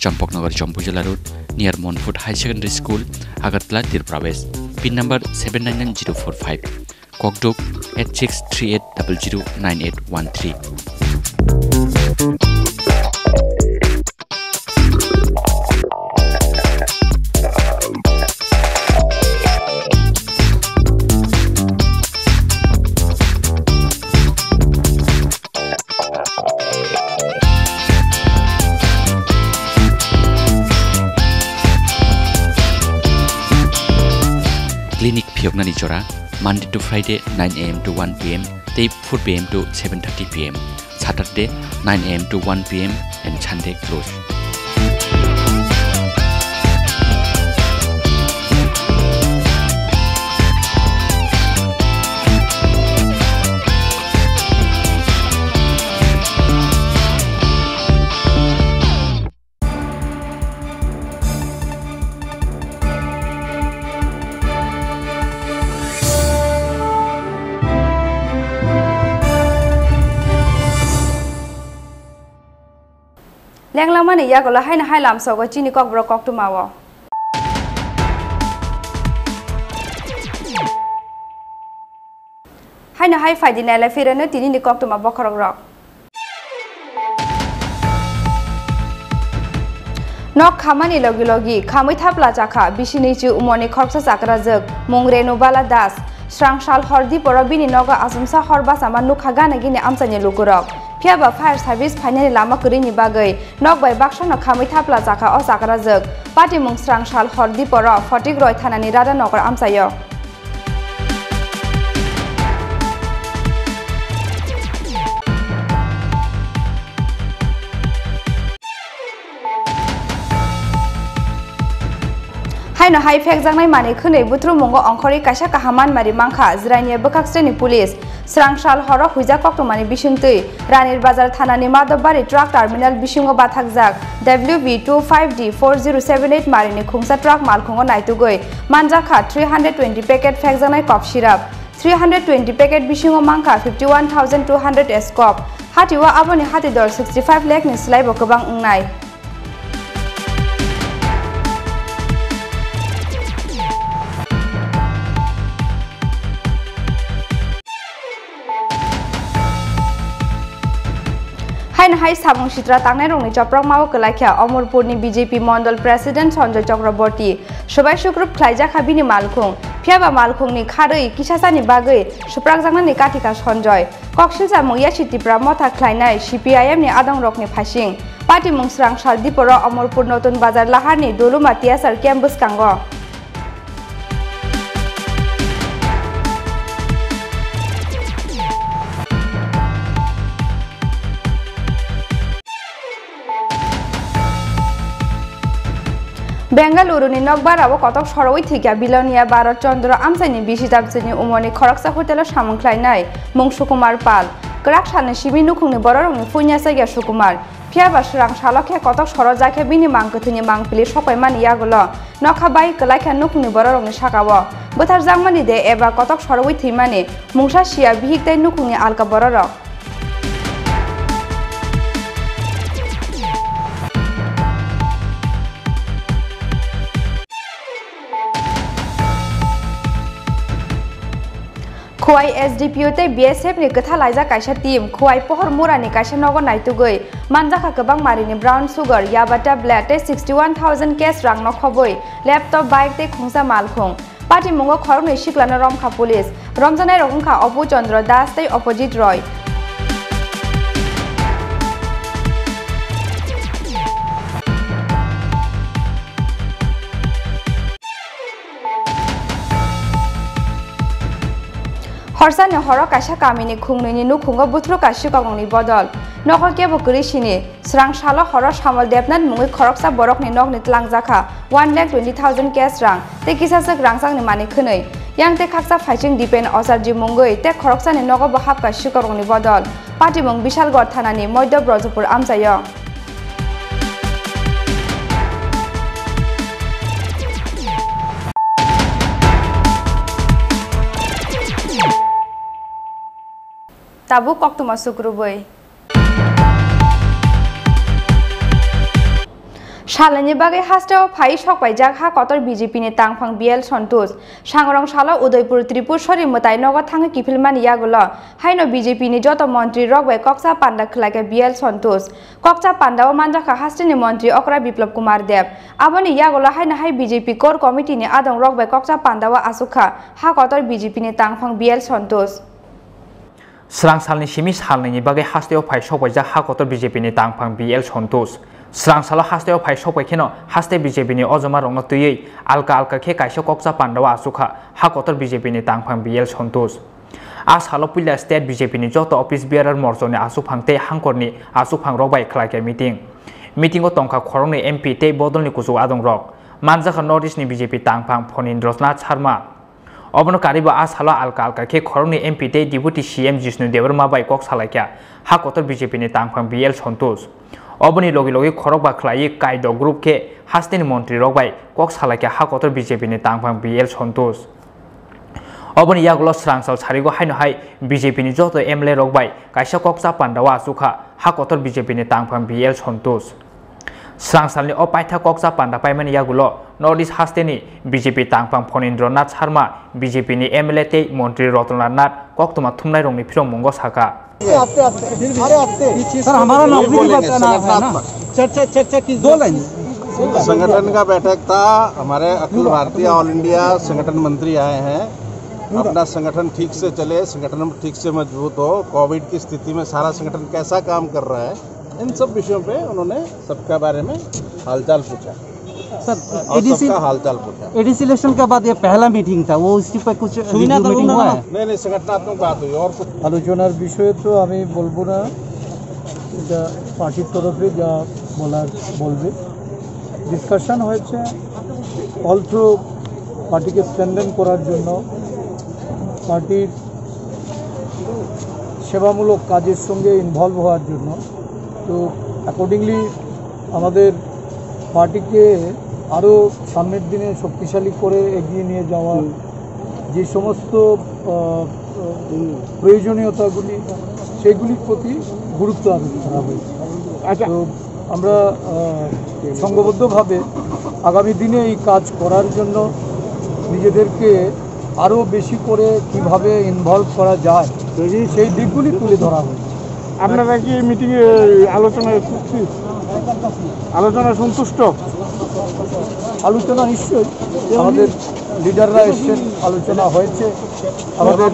Champoknagar Champujala Road near Monfort High Secondary School Agartala Tripura West pin number 799045 Kokdok 8638009813 Clinic Piognani Chora Monday to Friday 9 a.m. to 1 p.m. Day 4 p.m. to 7:30 p.m. Saturday 9 a.m. to 1 p.m. and Sunday close. Lenglamani yagola haina hailam sogo chini kok bro kok tumawo haina hai faidi nela firane tini ni kok tuma bokrok rok nok khamani logi logi khamai thapla chakha bisini chu umoni khorsa chakra jog mongreno bala das srangshal hordi porabini noga asumsa horba sama nukhaga nagini amsani lukurok Piaba Fire Service Finally Lama Kurini Bagai, Nok by Bakshana Kamita Plazaka or Sakarazuk, Party Mungsrang Shal Hordi Pora, Fortigroi Tanani Rada Nokar Amsayo. Haino High Fek Zangai Mani Kune Butru Mongo Onkori Kashaka Haman Mari Manka, Zrania Bukaksteni Police. Srangshal horo huija koktomani bishingtui Ranir Bazar Thanani Madobari Truck Terminal Bishingo Bathakjak WB25D4078 marini khungsa truck malkhungo naitugoi manjaka 320 packet phekjanai cough syrup 320 packet bishingo mangka 51200 scope hatiwa aboni hatidor 65 lakh ni slaibo kobang ungnai Hain hai sabung sitra tangnai rongni chaprok mawo kelaikha Amorpurni BJP Mondal President Sanjay Chakraborty Shobai Shukrup khlaija khabini malkhung phiaba malkhungni kharei kisasani bagai suprak jangnani katika Sanjay Koksilsa mungya Tripura motha khlainai CPIM ni adang rokni phasing Party mungsrang Saldiporo Amorpur Notun Bazar Laharni Doluma Tiasar campus kango বেঙ্গালুরুনি নকবারাও কতক সরওই থেকে বিলনিয়া ভারত চন্দ্র আমসাইনি বিশিতাবসিনি উমনি খরকসা হোটেলের সামংখ্লাইনাই মুং সুকুমার পাল করাক সানে সিমি নুখুংনি বড়রংনি ফুইনাসাইয়া সুকুমার ফিয়াবা স্রাং সালকে কতক সর জাকে বিনি মাংকথিনি মাংপিলি সপাইমান ইয়াগুলো নখা বাই কলাইখা নুখুংনি বড়রংনি সাকাও बोथार जांगमानि दे एबा कतक सरवै थैमानि मुंसा सिया बिहिकताय नुखुंनि आलका बररक खुवाई एसडीपीओ ते बीएसएफ नि गथा लाइजा काइसा टीम खुवाई पहर मुरानि काइसा नगर नायतुगै मानजाखा गोबां मारिनि ब्राउन सुगर याबा टेब्लेट ते 61000 केस रां नखबै लैपटॉप बाइक ते खुंसा मालखुं पार्टी मुंगो खरंनि सिक्लाना रमखा पुलिस रमजानाय रंखा अपु चंद्र दास ते अपोजिट रय हरसाने हर काइसा कामिनि खुंनैनि नुखुंगो बुथ्रु कासि कागंनि बदल नखल केबो गरिसिनि स्रां सालो हर सामल देबनाथ मुङै खरकसा बरकनि नगनि तलांजाखा 1,20,000 केस रां ते किसासक रांसांनि मानि खनै yang te khaksa फाइचिं डिपेन असरजि मुंगै ते खरकसानि नगो बहाब कासि कागंनि बदल पार्टी मुं बिशालगढ़ थानानि मध्य ब्रजपुर आमसायो ताबु कक्तुमा सुक्रुबै सालनि बागै हास्टाव फाइ सकबाय जाखा कतर बीजेपी नि तांफां बीएल सन्तोष सांगरं सालो उदयपुर त्रिपुरसरी मताय नगद थाङै किफिलमानि यागुलो हाइनो बीजेपी नि जत मन्त्री रगबाय कक्सा पान्डा खलाके बीएल सन्तोष कक्सा पान्डाव मानजाखा हास्टिनि मन्त्री अकरा बिप्लव कुमार देव आबनि यागुलो हाइनो हाइ बीजेपी कोर कमिटि नि आदं रगबाय कक्सा पान्डाव आसुखा हा कतर बीजेपी नि तांफां बीएल सन्तोष स्रां सालनि सिमि सालनि बागै हास्टेव फाइ सकबाय हा कतर बीजेपी नि तांफां बीएल सन्तोष स्रां सालो हास्टेव फाइ सकबाय खेनो हास्टे बीजेपी नि अजमा रंग तुयै आलका आलका खे काइसा कक्सा पान्डाव आसुखा हा कतर बीजेपी नि तांफां बीएल सन्तोष आ सालो पुलिया स्टेट बीजेपी नि जत अफिस बियारार मर्जनि आसुफांते हांकरनि आसुफां रगबाय खलाके मिटिंग तंखा खरंनि एमपी ते बदलनि कुजु आदं रक मानजाखा नर्थ इस्टनि बीजेपी तांफां फनिन्द्रनाथ शर्मा अबनो कारिबो आ सालो आलका आलका खे खरंनि एमपी ते डिपुटी सीएम जिष्णु देवरमा बाय कक सालायका हा कतर बीजेपी नि तांफां बीएल सन्तोष अबनि लगे लगे खरक बाखलायै कायद ग्रुप के हास्टेनि मन्त्री रगबाय कक सालायका हा कतर बीजेपी नि तांफां बीएल सन्तोष अबनि यागुलो स्रांसाल सारिगो हाइनो हाय बीजेपी नि जत एमएलए रगबाय काइसा कक्सा पान्डाव आसुखा हा कतर बीजेपी नि तांफां बीएल सन्तोष स्रांसालनि अपायथा कक्सा पान्डा पाइमानि यागुलो नर्थ इस्ट हास्टेनि बीजेपी तांफां फनिन्द्रनाथ शर्मा बीजेपी नि एमएलए ते मन्त्री रतनलाल नाथ कक्तमा थुमनाय रंनि फिरं मंगो साका सर हमारा नाम भी बताना है ना चर्चा की 2 लाइन संगठन का बैठक था हमारे अखिल भारतीय ऑल इंडिया संगठन मंत्री आए हैं अपना संगठन ठीक से चले संगठन ठीक से मजबूत हो कोविड की स्थिति में सारा संगठन कैसा काम कर रहा है इन सब विषयों पे उन्होंने सबका बारे में हालचाल पूछा सर एडीसी हालचाल पूछा एडीसी इलेक्शन के बाद ये पहला मीटिंग था वो इसी पर कुछ मीटिंग हुआ है नहीं संगठनात्मक बात हुई और कुछ आलोचनार विषय तो আমি বলবো না এটা পার্টির তরফে যা বলার বলবে ডিসকাশন হয়েছে অলসো পার্টিকে স্ট্রেনথেন করার জন্য পার্টির সেবামূলক কাজের সঙ্গে ইনভলভ হওয়ার জন্য তো অ্যাকর্ডিংলি আমাদের পার্টিকে আরও সামনের দিনে শক্তিশালী করে এগিয়ে নিয়ে যাওয়ার যে সমস্ত প্রয়োজনীয়তাগুলি সেগুলির প্রতি গুরুত্ব আরোপ করা হয়েছে তো আমরা সংঘবদ্ধভাবে আগামী দিনে এই কাজ করার জন্য নিজেদেরকে আরও বেশি করে কিভাবে ইনভলভ করা যায় সেই দিকগুলি তুলে ধরা হয়েছে আপনারা কি মিটিংয়ে আলোচনা সন্তুষ্ট আলোচনা নিশ্চয়ই আমাদের লিডাররা এসেছেন আলোচনা হয়েছে আমাদের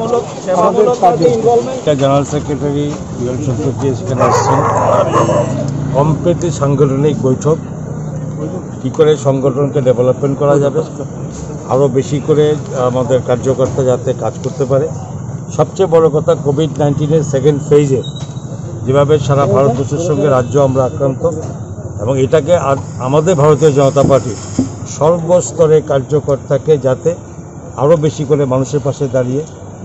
জেনারেল সেক্রেটারি বিএল সন্তোষ এখানে এসেছেন কমপ্লিটলি সাংগঠনিক বৈঠক কী করে সংগঠনকে ডেভেলপমেন্ট করা যাবে আরও বেশি করে আমাদের কার্যকর্তা যাতে কাজ করতে পারে সবচেয়ে বড় কথা কোভিড-19 সেকেন্ড ফেজে যেভাবে সারা ভারতবর্ষের সঙ্গে রাজ্য আমরা আক্রান্ত এবং এটাকে আমাদের ভারতীয় জনতা পার্টির সর্বস্তরে কার্যকর্তাকে যাতে আরও বেশি করে মানুষের পাশে দাঁড়িয়ে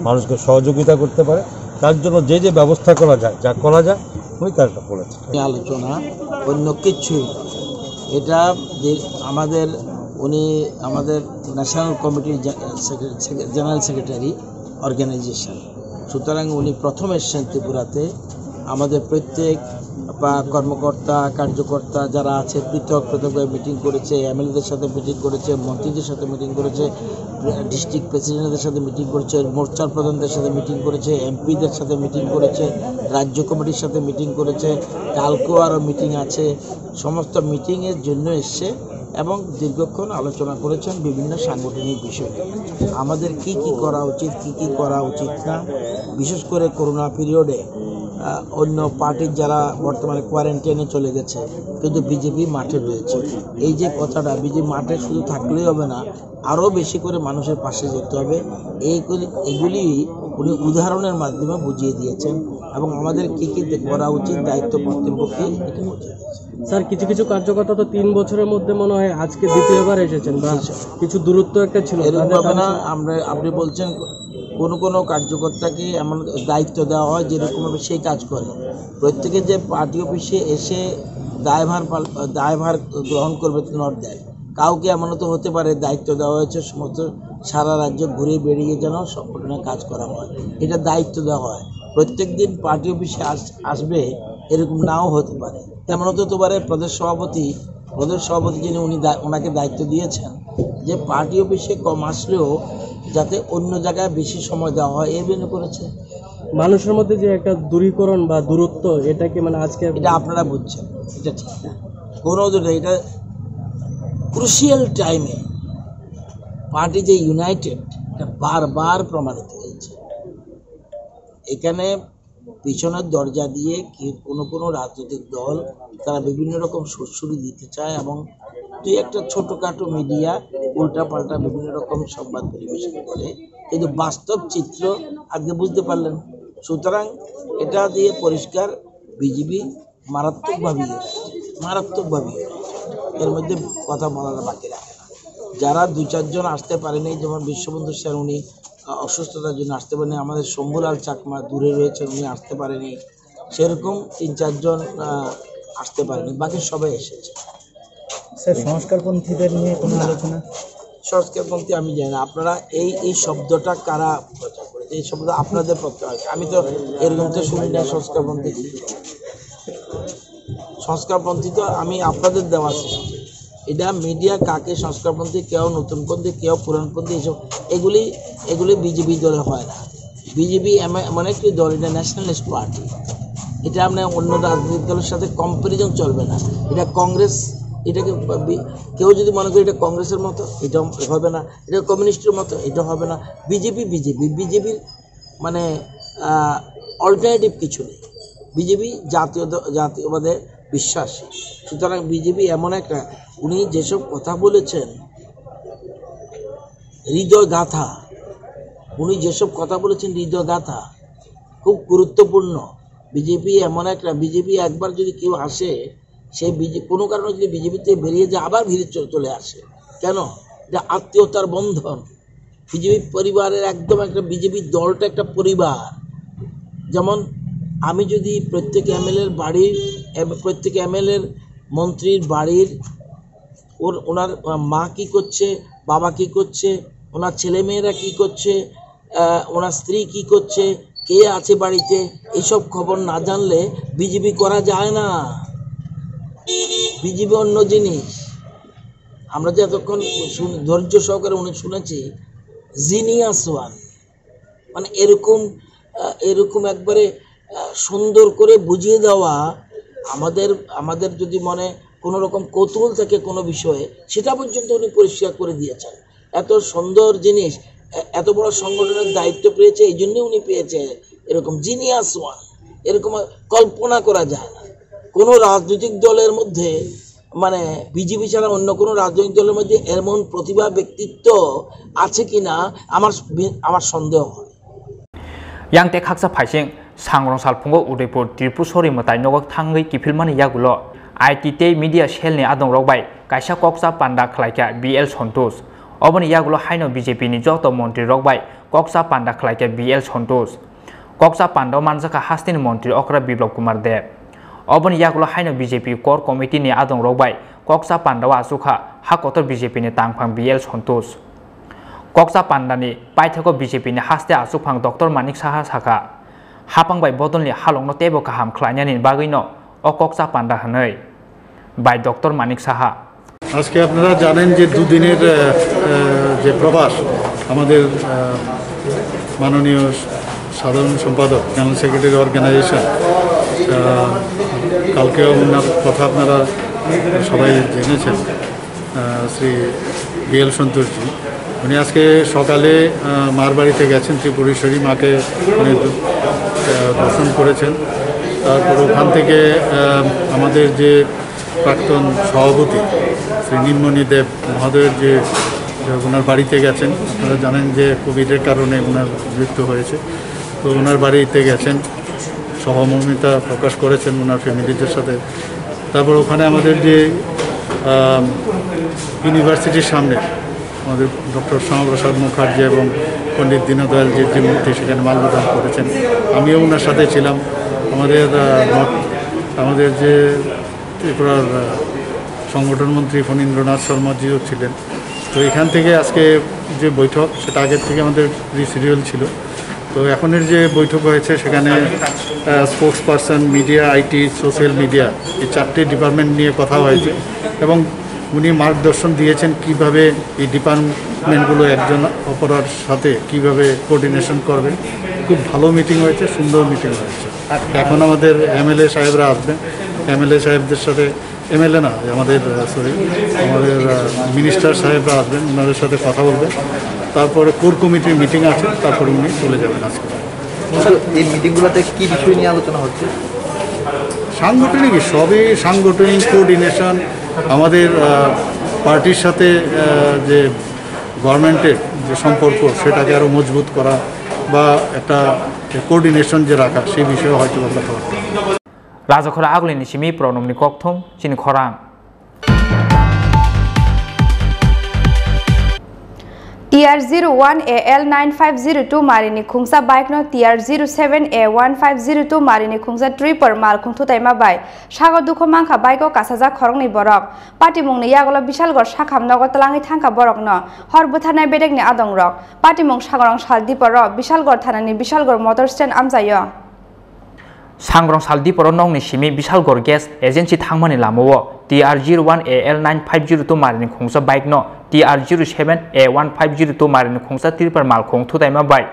মানুষকে সহযোগিতা করতে পারে, তার জন্য যে যে ব্যবস্থা করা যায়, যা করা যায় উনি তারটা করেছেন। আলোচনা অন্য কিছুই, এটা যে আমাদের উনি আমাদের ন্যাশনাল কমিটির জেনারেল সেক্রেটারি অর্গানাইজেশন, সুতরাং উনি প্রথম এসেছেন ত্রিপুরাতে। আমাদের প্রত্যেক কর্মকর্তা কার্যকর্তা যারা আছে পৃথক পৃথকভাবে মিটিং করেছে, এমএলএদের সাথে মিটিং করেছে, মন্ত্রীদের সাথে মিটিং করেছে, ডিস্ট্রিক্ট প্রেসিডেন্টদের সাথে মিটিং করেছে, মোর্চার প্রধানদের সাথে মিটিং করেছে, এমপিদের সাথে মিটিং করেছে, রাজ্য কমিটির সাথে মিটিং করেছে, কালকেও আরও মিটিং আছে। সমস্ত মিটিংয়ের জন্য এসছে এবং দীর্ঘক্ষণ আলোচনা করেছেন বিভিন্ন সাংগঠনিক বিষয়, আমাদের কি কি করা উচিত, কি কি করা উচিত না। বিশেষ করে করোনা পিরিয়ডে অন্য পার্টির যারা বর্তমানে কোয়ারেন্টাইনে চলে গেছে, কিন্তু বিজেপি মাঠে রয়েছে। এই যে কথাটা, বিজেপি মাঠে শুধু থাকলেই হবে না, আরও বেশি করে মানুষের পাশে যেতে হবে। এগুলি উনি উদাহরণের মাধ্যমে বুঝিয়ে দিয়েছেন এবং আমাদের কি কি করা উচিত, দায়িত্ব কর্তব্যকে এটা বুঝিয়ে দিয়েছেন। স্যার, কিছু কিছু কার্যকর্তা তো 3 বছরের মধ্যে মনে হয় আজকে দ্বিতীয়বার এসেছেন, বা কিছু দূরত্ব একটা ছিল, এরকম হবে না। আপনি বলছেন কোনো কার্যকর্তাকে এমন দায়িত্ব দেওয়া হয় যেরকমভাবে সেই কাজ করে। প্রত্যেকে যে পার্টি অফিসে এসে দায়ভার গ্রহণ করবে নট দেয়, কাউকে এমন তো হতে পারে দায়িত্ব দেওয়া হয়েছে সমস্ত সারা রাজ্য ঘুরে বেরিয়ে যেন সংগঠনের কাজ করা হয়, এটা দায়িত্ব দেওয়া হয়। প্রত্যেক দিন পার্টি অফিসে আসবে এরকম নাও হতে পারে। তেমন হতে পারে প্রদেশ সভাপতি যিনি ওনাকে দায়িত্ব দিয়েছেন যে পার্টি অফিসে কম আসলেও যাতে অন্য জায়গায় বেশি সময় দেওয়া হয়, এর জন্য করেছে। মানুষের মধ্যে যে একটা দূরীকরণ বা দূরত্ব, এটাকে মানে আজকে এটা আপনারা বুঝছেন, এটা ঠিক না। কোনো এটা ক্রুশিয়াল টাইমে পার্টি যে ইউনাইটেড, এটা বারবার প্রমাণিত হয়েছে। এখানে পিছনের দরজা দিয়ে কোনো রাজনৈতিক দল তারা বিভিন্ন রকম সুরসুরি দিতে চায় এবং দুই একটা ছোটোখাটো মিডিয়া উল্টাপাল্টা বিভিন্ন রকম সংবাদ পরিবেশন করে, কিন্তু বাস্তব চিত্র আজকে বুঝতে পারলেন। সুতরাং এটা দিয়ে পরিষ্কার বিজেপি মারাত্মকভাবে এর মধ্যে কথা বলার বাকি রাখে না। যারা 2-4 জন আসতে পারেনি, যেমন বিশ্ববন্ধু স্যার উনি অসুস্থতার জন্য আসতে পারেনি, আমাদের শম্ভুলাল চাকমা দূরে রয়েছেন, উনি আসতে পারেনি, সেরকম 3-4 জন আসতে পারেনি, বাকি সবাই এসেছে। স্যার, সংস্কারপন্থীদের নিয়ে কোনো আলোচনা? সংস্কারপন্থী আমি জানি না, আপনারা এই শব্দটা কারা প্রচার করেছে, এই শব্দ আপনাদের প্রচার আছে, আমি তো এরকম তো শুনি না। সংস্কারপন্থী তো আমি আপনাদের দেওয়া সৃষ্টি, এটা মিডিয়া কাকে সংস্কারপন্থী, কেউ নতুনপন্থী, কেউ পুরানপন্থী, এসব এগুলি বিজেপি দলে হয় না। বিজেপি এমন একটি দল, এটা ন্যাশনালিস্ট পার্টি, এটা আপনার অন্য রাজনৈতিক দলের সাথে কম্পারিজন চলবে না। এটা কংগ্রেস, এটাকে কেউ যদি মনে করে এটা কংগ্রেসের মতো, এটা হবে না। এটা কমিউনিস্টের মতো, এটা হবে না। বিজেপির মানে অল্টারনেটিভ কিছু নেই। বিজেপি জাতীয়বাদে বিশ্বাসী। সুতরাং বিজেপি এমন একটা, উনি যেসব কথা বলেছেন হৃদয় গাথা, খুব গুরুত্বপূর্ণ। বিজেপি এমন একটা, বিজেপি একবার যদি কেউ আসে, সে কোনো কারণে যদি বিজেপিতে বেরিয়ে যায় আবার ভিড়ে চলে আসে। কেন? এটা আত্মীয়তার বন্ধন। বিজেপি পরিবারের একদম একটা, বিজেপি দলটা একটা পরিবার। যেমন আমি যদি প্রত্যেক এমএলএর মন্ত্রীর বাড়ির ওনার মা কি করছে, বাবা কি করছে, ওনার ছেলেমেয়েরা কি করছে, ওনার স্ত্রী কি করছে, কে আছে বাড়িতে, এইসব খবর না জানলে বিজেপি করা যায় না। বিজেপি অন্য জিনিস। আমরা যে এতক্ষণ ধৈর্য সহকারে উনি শুনেছি, জিনিয়াস ওয়ান, মানে এরকম একবারে সুন্দর করে বুঝিয়ে দেওয়া। আমাদের যদি মনে কোনো রকম কৌতূহল থাকে কোনো বিষয়ে, সেটা পর্যন্ত উনি পরিষ্কার করে দিয়েছেন। এত সুন্দর জিনিস, এত বড় সংগঠনের দায়িত্ব পেয়েছে, এই জন্যই উনি পেয়েছে এরকম জিনিয়াস ওয়ান। এরকম কল্পনা করা যায় না কোনো রাজনৈতিক দলের মধ্যে, মানে বিজেপি ছাড়া অন্য কোনো রাজনৈতিক দলের মধ্যে এমন প্রতিভা ব্যক্তিত্ব আছে কিনা আমার সন্দেহ হয়। Yang tek haksa phaising sangrong salphungo Udaipur Tripura sori matai nogak thangai kifilmani yagulo ITT media shell ni adong rokbai kaisa koksa panda khlaika BL Santosh oboni yagulo haino BJP ni joto mantri rokbai koksa panda khlaika BL Santosh koksa panda manjaka hastin mantri okra Biplab Kumar Dev oboni yagulo haino BJP core committee ni adong rokbai koksa panda wa asukha hakotor BJP ni tangphang BL Santosh koksa panda ni paithako BJP ni haste asukphang Dr. Manik Saha saka hapangbai bodolni halongno tebo kaham khlainani bagino o koksa panda hanai by Dr. Manik Saha আজকে আপনারা জানেন যে দুদিনের যে প্রবাস আমাদের মাননীয় সাধারণ সম্পাদক জেনারেল সেক্রেটারি অর্গানাইজেশন কালকেও ওনার কথা আপনারা সবাই জেনেছেন শ্রী BL সন্তোষজি উনি আজকে সকালে মার বাড়িতে গেছেন ত্রিপুরেশ্বরী মাকে উনি দর্শন করেছেন তারপর ওখান থেকে আমাদের যে প্রাক্তন সভাপতি শ্রী নীলমণি দেব মহোদয়ের যে ওনার বাড়িতে গেছেন আপনারা জানেন যে কোভিডের কারণে ওনার মৃত্যু হয়েছে তো ওনার বাড়িতে গেছেন সহমর্মিতা প্রকাশ করেছেন ওনার ফ্যামিলিদের সাথে তারপর ওখানে আমাদের যে ইউনিভার্সিটির সামনে আমাদের ডক্টর শ্যামাপ্রসাদ মুখার্জি এবং পণ্ডিত দীনদয়ালজির যে মূর্তি সেখানে মাল্যদান করেছেন আমিও ওনার সাথে ছিলাম আমাদের যে ত্রিপুরার সংগঠন মন্ত্রী ফণীন্দ্রনাথ শর্মাজিও ছিলেন তো এখান থেকে আজকে যে বৈঠক সেটা আগের থেকে আমাদের রিশিডিউল ছিল তো এখনের যে বৈঠক হয়েছে সেখানে sports person media IT social media এই চারটে ডিপার্টমেন্ট নিয়ে কথা হয়েছে এবং উনি মার্গদর্শন দিয়েছেন কিভাবে এই ডিপার্টমেন্টগুলো একজন অপরের সাথে কিভাবে কোঅর্ডিনেশন করবে খুব ভালো মিটিং হয়েছে সুন্দর মিটিং হয়েছে এখন আমাদের MLA সাহেবরা আসবেন MLA সাহেবদের সাথে MLA না আমাদের আমাদের মিনিস্টার সাহেবরা আসবেন ওনাদের সাথে কথা বলবেন তারপরে কোর কমিটির মিটিং আছে তারপরে উনি চলে যাবেন আজকে এই মিটিংগুলোতে কি বিষয় নিয়ে আলোচনা হচ্ছে সাংগঠনিক সবই সাংগঠনিক কোঅর্ডিনেশন আমাদের পার্টির সাথে যে গভর্নমেন্টের যে সম্পর্ক সেটাকে আরও মজবুত করা বা একটা কোঅর্ডিনেশন যে রাখা সেই বিষয়ে হয়তো কথাবার্তা Rajakhora Aglini Shimi Pronomni Kokthom Chini Khorang TR01AL9502 Marini Khungsa bike no TR07A1502 Marini Khungsa Tripura mal khungthu taima bai sago dukho mangkha bike o kasaja khorongni borok pati mungni yagolo bishalgor sakham nogo talangi thangka borok no hor buthanai bedekni adong rok pati mung sagorong saldiporo bishalgor thanani bishalgor motor stand amjayo Sangrong Saldiporo nongni Shimi Bishalgor Gas Agency Thangmani Lamowo TR01AL9502 Marini Khungsa bike no TR07A1502 Marini Khungsa Tripura mal khungthu taima bai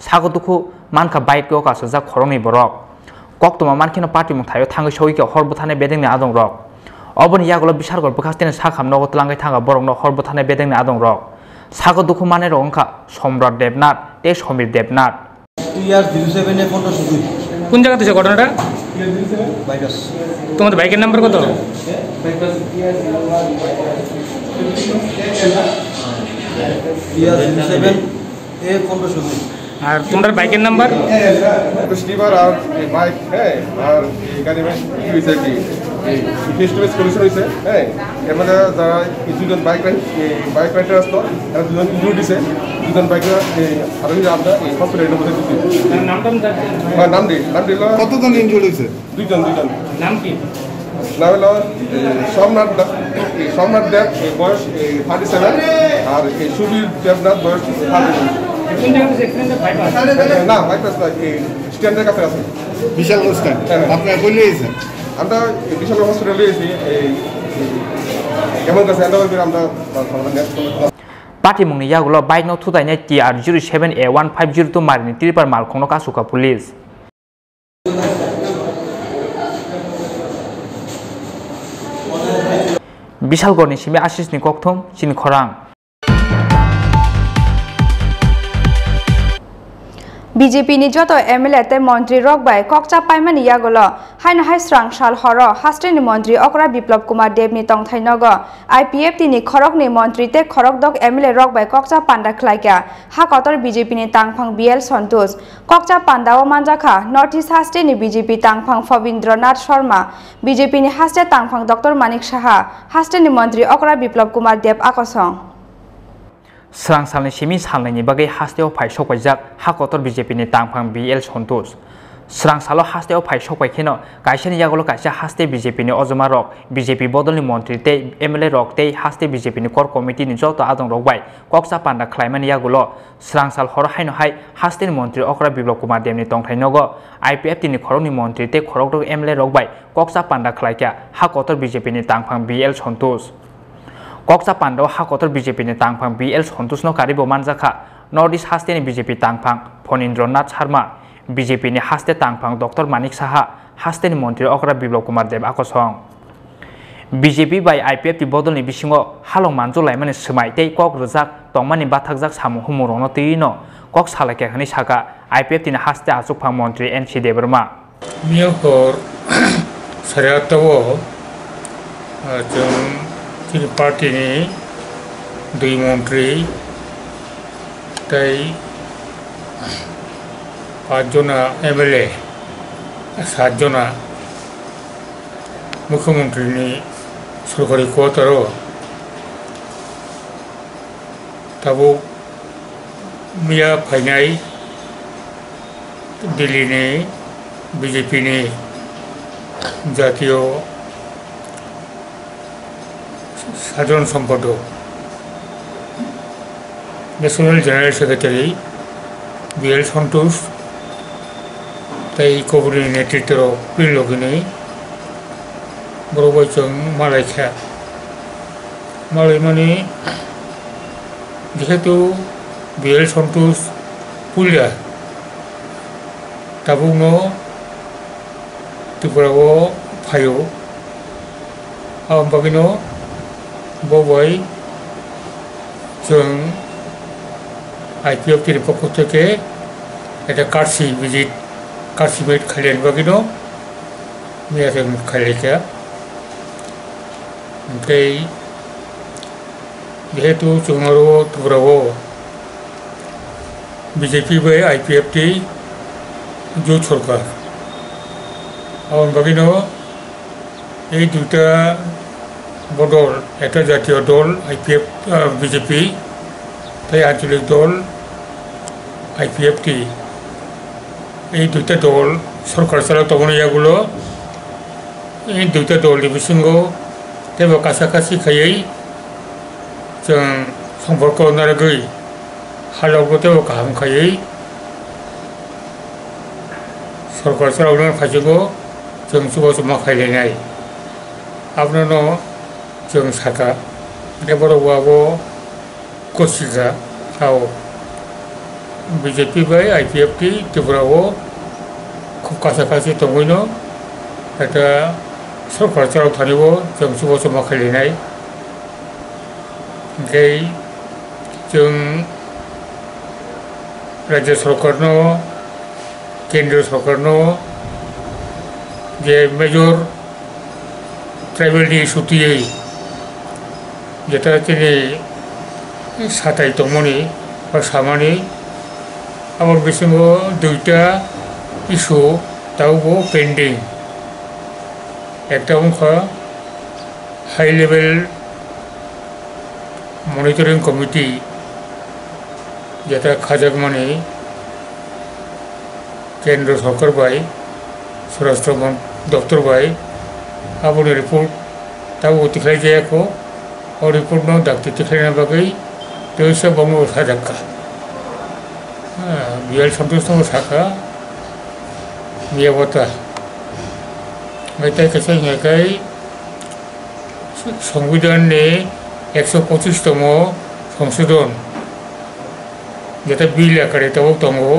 sago dukhu manka bike o kasaja khorongni borok koktoma mankino party mung thayo thangi soike hor buthanai bedengni adong rok oboni yagolo Bishalgor bukhastene sakham nogo tlangai thanga borok no hor buthanai bedengni adong rok sago dukhu mane rongkha Somrat Devnath te Somir Devnath TR07A1502 কোন জায়গাতে হচ্ছে ঘটনাটা তোমাদের বাইকের number কত আর তোমাদের বাইকের number sleeper আর bike হ্যাঁ আর গাড়ি কি হয়েছে কি ফেস টু ফেস কলিশন হয়েছে হ্যাঁ এর মধ্যে যারা দুজন বাইক রাইডার আসতো তারা দুজন ইনজুরি দিছে দুজন বাইক আরো আমরা এই হসপিটালের মধ্যে নাম দিল কতজন ইনজুরি হয়েছে দুইজন নাম কি নাম হলো সোমনাথ দেব বয়স 37 আর সুবীর দেবনাথ বয়স 30 কোন জায়গাতে অ্যাক্সিডেন্টে বাইপাস না বাইপাস না স্ট্যান্ডের কাছে আছে বিশাল স্ট্যান্ড আপনারা কই নিয়েছেন আমরা বিশাল হসপিটালে এসেছি কেমন কাছে আমরা Party mungni yagulo bike no thudainai TR07A1502 Marini Tripura mal khungno kasuka police Bishalgorni Shimi Ashishni Kokthom Chini Khorang BJP নি যত এমএলএ তে মন্ত্রী রকবাই ককচা পাইমানি ইয়াগলো হাইনা হাই স্রাং সাল হর হাস্টেনি মন্ত্রী অকরা বিপ্লব কুমার দেবনি তংথাইনগ আইপিএফ তিনি খরকনি মন্ত্রী তে খরক দক এমএলএ রকবাই ককচা পান্ডা খ্লাইকা হাকতর বিজেপি নি তাংফাং বিএল সন্তোষ ককচা পান্ডাও মানজাখা নর্থ ইস্ট হাস্টেনি বিজেপি তাংফাং ফবীন্দ্রনাথ শর্মা বিজেপি নি হাস্টে তাংফাং ডক্টর মানিক সাহা হাস্টেনি মন্ত্রী অকরা Biplab Kumar Deb আকসং Serang salni simi salni bagai hasteo phai sokwaijak hakotor BJP ni tangphang BL Santosh serang salo hasteo phai sokwai kheno kaisani yagolo kaisa haste BJP ni ojoma rok BJP bodolni montri tei MLA rok tei haste BJP ni core committee ni joto adong rokbai koksa panda khlaimani yagolo serang sal hor haino hai haste ni montri okra biplop kumar dem ni tongthainogo IPF ni khorokni montri tei khorok rok MLA rokbai koksa panda khlaika hakotor BJP ni tangphang BL Santosh Koksa Pando hakotor BJP ni tangphang BL Santosh no karibo manjaka North East haste ni BJP tangphang Phonindranath Sharma BJP ni haste tangphang Dr. Manik Saha haste ni mantri okra biplop kumar dev akosong BJP by IPF ti bodol ni bisingo halong manjo laimani smai tei kok rujak tongmani bathakjak samu humurongno tino kok salake khani saka IPF ti haste asukphang mantri NC Debrma Miyakor Saratawo Chini party ni dui mantri tai 5 jona MLA 7 jona মুখ্যমন্ত্রী ni সরকারি কোয়ার্টারও তাবো মিয়া ফাইনাই Delhi ni BJP ni জাতীয় সাধারণ সম্পাদক national general secretary BL Santosh তাই কবরের নেতৃত্বের পিলগিনী বড়বাইচং মালাইখা মালাই মানে যেহেতু BL Santosh পুলিয়া তাবুনো ত্রিপুরাও ফাইও বাকিনো ববাই जों IPF টির পক্ষ থেকে একটা কার্সি ভিজিট কার্সিমেট খাইলেন বাকিনো মিয়াতে খাইলেকা ओमफ्राय যেহেতু जोंआरो ত্রিপুরাও বিজেপি বাই IPF টি জোট সরকার আর বাকিনো এই দুটা বদল একটা জাতীয় দল IPF বিজেপি তাই আঞ্চলিক দল IPF টি এই দুটা দল সরকার চালাও তখন ইয়াগুলো এই দুটা দল বিসঙ্গ তেমন কাছাকাছি খাইयै जों সম্পর্ক নারগৈ হালাवबोतेव गाहाम खायै সরকার চালাवनो खायसेखौ जों जमा खायलायनाय आपनानो जों साका देबरवाबो कोसिगा आव बीजेपी बाय IPF टी त्रिपुराओ खूब काछाकाछि दंगैनो एटा सरकार चालाव थानायाव जों जमा खायलायनाय ओमफ्राय जों राज्य सरकारनो केंद्र सरकारनो जे मेजर ट्राइबल इशुटियै जेटा दिनै साथाय दंमोनि बा सामानि आबाद बिसंगो दुइटा इशु दाउबो पेंडिं एकटा अंखा हाई लेवल मनिटरिंग कमिटी जेटा खाजागमानि केंद्र सरकार बाय स्वराष्ट्र दफ्तर बाय आबोनि रिपोर्ट दाउ तिखाय जायाखौ और रिपोर्ट न दाक्ति तिखायना बागै देसा बंगो साजाक्का BL Santosh no साका मियावता मेथाय कैसे हैकाय संविधान ने 125तम संशोधन जेटा बिल आकारे ताव दंगो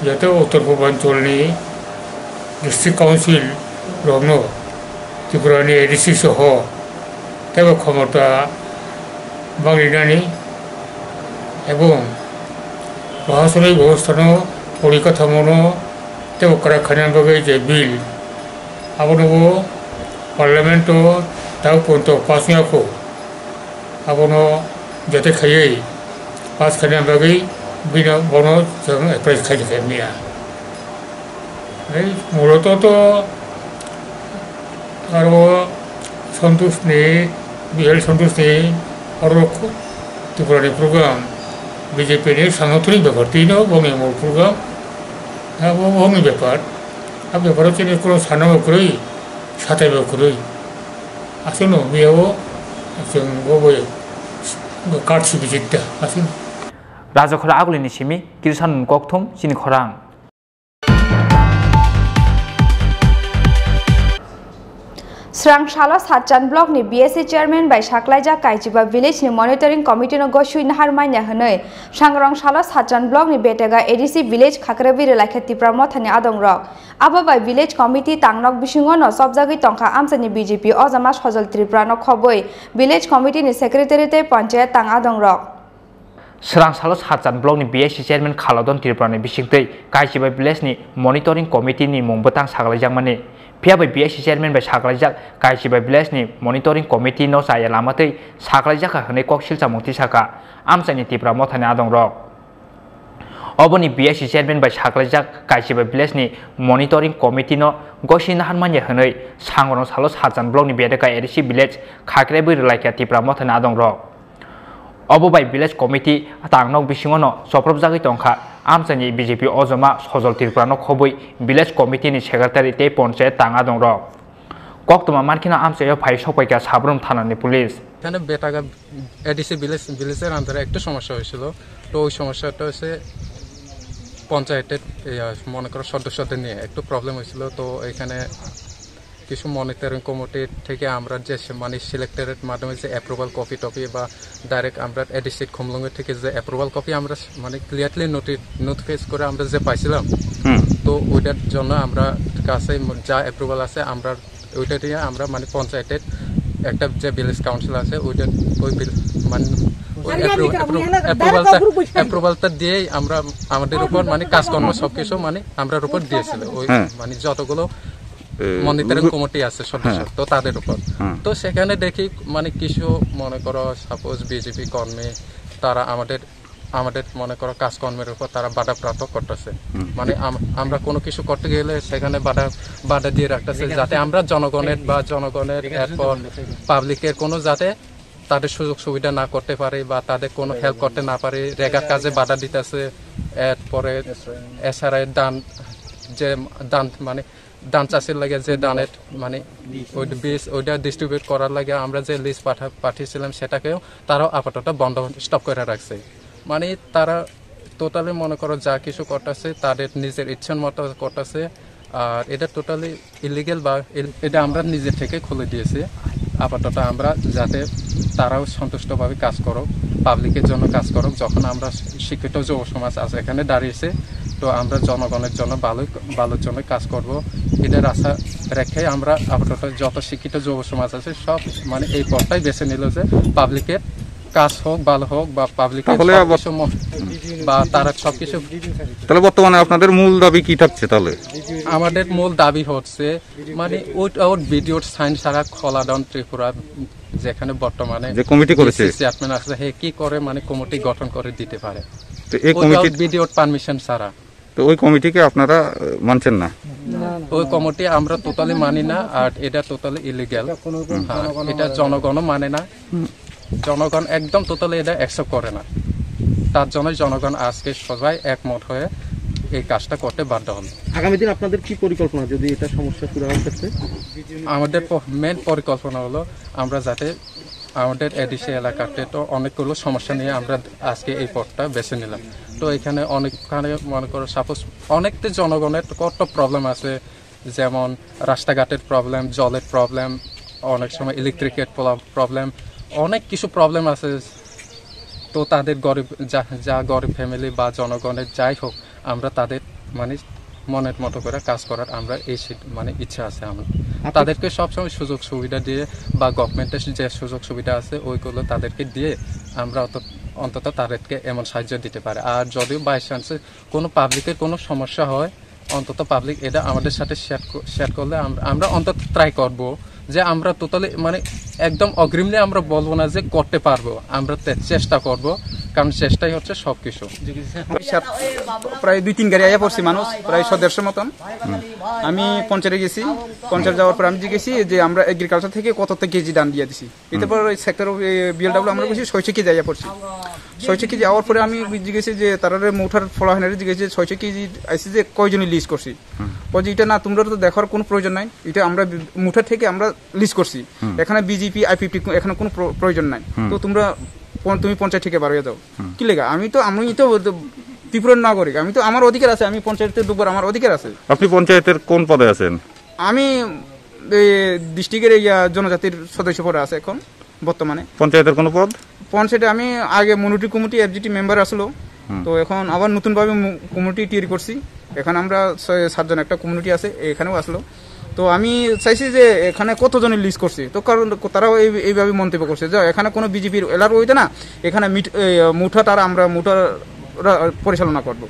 जेटा उत्तर पूर्वांचलनि डिस्ट्रिक्ट काउंसिल रंनो त्रिपुरानि ADC सह तेव क्षमता बांग्लिनानि एवं bahasani bawasthano porikathamono tebo karakhanan bagai je bill abono parliamento tau ponto pasnya ko abono jate khayai pas khanan bagai bina bono jang apply khai khemia ei muloto to aro santush ne BL santush ne aro Tripura program BJP ni sangaturi ব্যাপার তিনও বঙ্গে মোর programme হ্যাঁ বঙ্গে ব্যাপার আর ব্যাপার হচ্ছে কোনো সানাও করেই সাথেও করেই আসুন বিয়েও जों बबे काटसि बिजिता আসুন राजाखरा आगुलिनि सिमि किरसान गकथम चिनि खरां स्रांसालो सातचान ब्लॉक नि बीएससी चेयरमैन बाय साकलाइजा काइजिबा विलेज नि मॉनिटरिंग कमिटी नो गसुइ नहार मान्या हनै सांग्रांसालो सातचान ब्लॉक नि बेटेगा एडीसी विलेज खाकरेबिरे लाखे तिप्रा मथानि आदंग रक आबा बाय विलेज कमिटी तांगनक बिसिङो न सबजागै टंका आमसानि बीजेपी अजामा सजल त्रिपुरा न खबै विलेज कमिटी नि सेक्रेटारी ते पंचायत तांग आदंग रक स्रांसालो सातचान ब्लॉक नि बीएससी चेयरमैन खालादन त्रिपुरा नि बिसिङतै काइजिबा विलेज नि मॉनिटरिंग कमिटी नि मुंबो तांग साकलाइजामाने Pihak BSC Chairman by Saklajak Kaisiba Village ni Monitoring Committee no saya lamatai Saklajak hene kok silsa mukti saka amsani Tripura mothani adong rok. Oboni BSC Chairman by Saklajak Kaisiba Village ni Monitoring Committee no gosin hanmanya hene sangrong salo sajan blok ni bedeka RC Village khakrebu relaika Tripura mothani adong rok. Obo by Village Committee tangnok bisingo no soprob jagi tongkha amsani BJP ozoma sojol Tripura no khobui Village Committee ni secretary te panchayat tanga dong rok koktoma mankina amsayo phai sokpaika sabrum thana ni police এখানে বেটাগা ADC ভিলেজের আন্ডারে একটা সমস্যা হয়েছিল তো ওই সমস্যাটা হচ্ছে পঞ্চায়েতের মনে করো সদস্যদের নিয়ে একটু প্রবলেম হয়েছিল তো এখানে কিছু মনিটরিং কমিটি থেকে আমরা যে মানে সিলেক্টেড মাধ্যমে যে অ্যাপ্রুভাল কপি টপি বা ডাইরেক্ট আমরা এডিসি খুমলুঙ্গের থেকে যে অ্যাপ্রুভাল কপি আমরা মানে ক্লিয়ারলি নোটিফাইজ করে আমরা যে পাইছিলাম তো ওইটার জন্য আমরা কাছে যা অ্যাপ্রুভাল আছে আমরা ওইটা দিয়ে আমরা মানে পঞ্চায়েতের একটা যে ভিলেজ কাউন্সিল আছে ওইটা ওই মানে অ্যাপ্রুভালটা দিয়েই আমরা আমাদের উপর মানে কাজকর্ম সবকিছু মানে আমরার উপর দিয়েছিল ওই মানে যতগুলো মনিটরিং কমিটি আছে সদস্য তো তাদের উপর তো সেখানে দেখি মানে কিছু মনে করো সাপোজ বিজেপি কর্মী তারা আমাদের মনে করো কাজকর্মের উপর তারা বাধা প্রাপ্ত করতেছে মানে আমরা কোনো কিছু করতে গেলে সেখানে বাধা দিয়ে রাখতেছে যাতে আমরা জনগণের এরপর পাবলিকের কোনো যাতে তাদের সুযোগ সুবিধা না করতে পারে বা তাদের কোনো হেল্প করতে না পারে রেগার কাজে বাধা দিতেছে এরপরে এসআরআই দান মানে দান চাষের লাগে যে দানের মানে ওইটা ডিস্ট্রিবিউট করার লাগে আমরা যে লিস্ট পাঠিয়েছিলাম সেটাকেও তারাও আপাতত বন্ধ স্টপ করে রাখছে মানে তারা টোটালি মনে করো যা কিছু করতেছে তাদের নিজের ইচ্ছার মতো করতেছে আর এটা টোটালি ইলিগেল বা এটা আমরা নিজের থেকে খুলে দিয়েছি আপাতত আমরা যাতে তারাও সন্তুষ্টভাবে কাজ করুক পাবলিকের জন্য কাজ করুক যখন আমরা শিক্ষিত যুব সমাজ আছে এখানে দাঁড়িয়েছে তো আমরা জনগণের জন্য ভালোর জন্য কাজ করব এটার আশা রেখে আমরা আপাতত যত শিক্ষিত যুব সমাজ আছে সব মানে এই পথটাই বেছে নিল যে পাবলিকের কাজ হোক ভালো হোক বা পাবলিকের বা তারা সবকিছু তাহলে বর্তমানে আপনাদের মূল দাবি কি থাকছে তাহলে আমাদের মূল দাবি হচ্ছে মানে ওর ভিডিওর সাইন সারা খোলাডাউন ত্রিপুরা যেখানে বর্তমানে যে কমিটি করেছে চেয়ারম্যান আছে হে কি করে মানে কমিটি গঠন করে দিতে পারে তো এই কমিটি ভিডিওর পারমিশন সারা তো ওই কমিটিকে আপনারা মানছেন না ওই কমিটি আমরা টোটালি মানি না আর এটা টোটালি ইলিগ্যাল এটা জনগণও মানে না জনগণ একদম টোটালি এটা অ্যাকসেপ্ট করে না তার জন্য জনগণ আজকে সবাই একমত হয়ে এই কাজটা করতে বাধ্য হন আগামী দিন আপনাদের কি পরিকল্পনা যদি এটা সমস্যা সুরাহার ক্ষেত্রে আমাদের মেন পরিকল্পনা হলো আমরা যাতে আমাদের এডিসি এলাকাতে তো অনেকগুলো সমস্যা নিয়ে আমরা আজকে এই পথটা বেছে নিলাম তো এখানে অনেকখানে মনে করো সাপোজ অনেকটা জনগণের কত প্রবলেম আছে যেমন রাস্তাঘাটের প্রবলেম জলের প্রবলেম অনেক সময় ইলেকট্রিকের প্রবলেম অনেক কিছু প্রবলেম আছে তো তাদের গরিব যা গরিব ফ্যামিলি বা জনগণের যাই হোক আমরা তাদের মানে মনের মতো করে কাজ করার আমরা এই মানে ইচ্ছা আছে আমরা তাদেরকে সবসময় সুযোগ সুবিধা দিয়ে বা গভর্নমেন্টের যে সুযোগ সুবিধা আছে ওইগুলো তাদেরকে দিয়ে আমরা অন্তত তাদেরকে এমন সাহায্য দিতে পারে। আর যদিও বাই চান্সে কোনো পাবলিকের কোনো সমস্যা হয়, অন্তত পাবলিক এটা আমাদের সাথে শেয়ার করলে আমরা অন্তত ট্রাই করব যে আমরা টোটালি মানে একদম অগ্রিমলি আমরা বলবো না যে করতে পারবো, আমরা চেষ্টা করব, কারণ চেষ্টাই হচ্ছে সবকিছু। প্রায় 2-3 গাড়ি আয়া পড়ছি মানুষ, প্রায় 150 মতন। আমি পঞ্চায়েতে গেছি, পঞ্চায়েত যাওয়ার পর আমি জিজ্ঞেসি যে আমরা এগ্রিকালচার থেকে কত কেজি দান দিয়ে দিছি। এরপর ওই সেক্টর বিএলডব্লিউ আমরা গেছি 600 কেজি আয়া পড়ছি। 600 কেজি যাওয়ার পরে আমি জিজ্ঞেসি যে তারা মুঠার ফলাহানের জিজ্ঞেসি 600 কেজি আইসি যে কয়জনই লিস্ট করছি। বলছি এটা না, তোমরা তো দেখার কোনো প্রয়োজন নাই, এটা আমরা মুঠার থেকে আমরা লিস্ট করছি, এখানে বিজেপি I-50 এখানে কোনো প্রয়োজন নাই, তো তুমি পঞ্চায়েত থেকে বার হয়ে যাও। কি লেগা? আমি তো ত্রিপুরার নাগরিক, আমি তো আমার অধিকার আছে, আমি পঞ্চায়েতে ঢুকবার আমার অধিকার আছে। আপনি পঞ্চায়েতের কোন পদে আছেন? আমি ডিস্ট্রিক্টের জনজাতির সদস্য পদে আছে এখন বর্তমানে। পঞ্চায়েতের কোন পদ? পঞ্চায়েতে আমি আগে মনিটরি কমিটি FGT মেম্বার আসলো, তো এখন আবার নতুনভাবে কমিটি তৈরি করছি। এখানে আমরা 7 জন একটা কমিউনিটি আছে, এখানেও আসলো। তো আমি চাইছি যে এখানে কতজনের লিস্ট করছি, তো কারণ তারাও এইভাবে মন্তব্য করছে যে এখানে কোনো বিজেপির এলার হইতে না, এখানে আমরা মুঠার পরিচালনা করবো।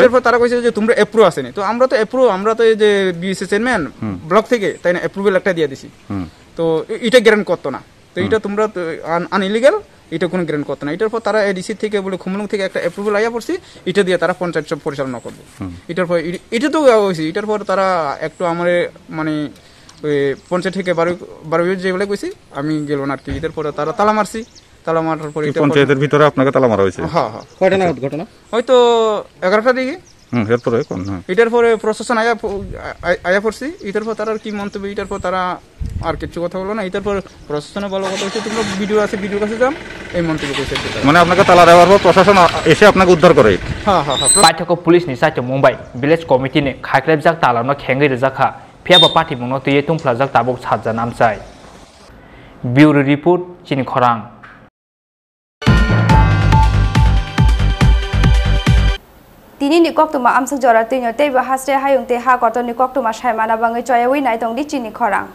এরপর তারা কইছে যে তোমরা অ্যাপ্রুভ আসেনি, তো আমরা তো এই যে বিএসএ চেয়ারম্যান ব্লক থেকে তাই না অ্যাপ্রুভেল একটা দিয়ে দিছি, তো এটা গ্যারান্ট করতো না, তো এটা তোমরা আনইলিগাল, এটা কোনো গ্যারান্ট করতো না। এটার পর তারা এডিসি থেকে বলে খুমলুং থেকে একটা অ্যাপ্রুভেল আইয়া পড়ছি, এটা দিয়ে তারা পঞ্চায়েত সব পরিচালনা করবো। এটার পর এটা তো হয়েছে, এটার পর তারা একটু আমার মানে ওই পঞ্চায়েত থেকে বারো যেগুলো কইছি আমি গেল না আর কি। এটার পরে তারা তালা মারছি, তালা মারার পরে পঞ্চায়েতের ভিতরে আপনাকে তালা মারা হয়েছে? হ্যাঁ হ্যাঁ। কয়টা নাগাদ ঘটনা? হয়তো 11টার দিকে। এটার পরে প্রশাসন আয়া পড়ছি, এটার পর তারা কি মন্তব্য, এটার পর তারা আর কিছু কথা বলো না। এটার পর প্রশাসনে বলো কথা হচ্ছে তোমরা ভিডিও আছে, ভিডিওর কাছে যান, এই মন্তব্য করছে। মানে আপনাকে তালা দেওয়ার পর প্রশাসন এসে আপনাকে উদ্ধার করে? হ্যাঁ হ্যাঁ হ্যাঁ। পাঠ্যক পুলিশনি সাইট মুম্বাই ভিলেজ কমিটিনি খাইক্লেবজাক তালাनो खेंगै रजाखा फेबा पार्टी मुंनो तुये तुमफ्लाजाक ताबुक साजा नामसाय। ब्यूरो रिपोर्ट चिनी खरां। Tini ni kok tuma amsak jora tinyo teba hasre hayung te ha koto ni kok tuma shaimana bangai choyawi nai tong di Chini Khorang.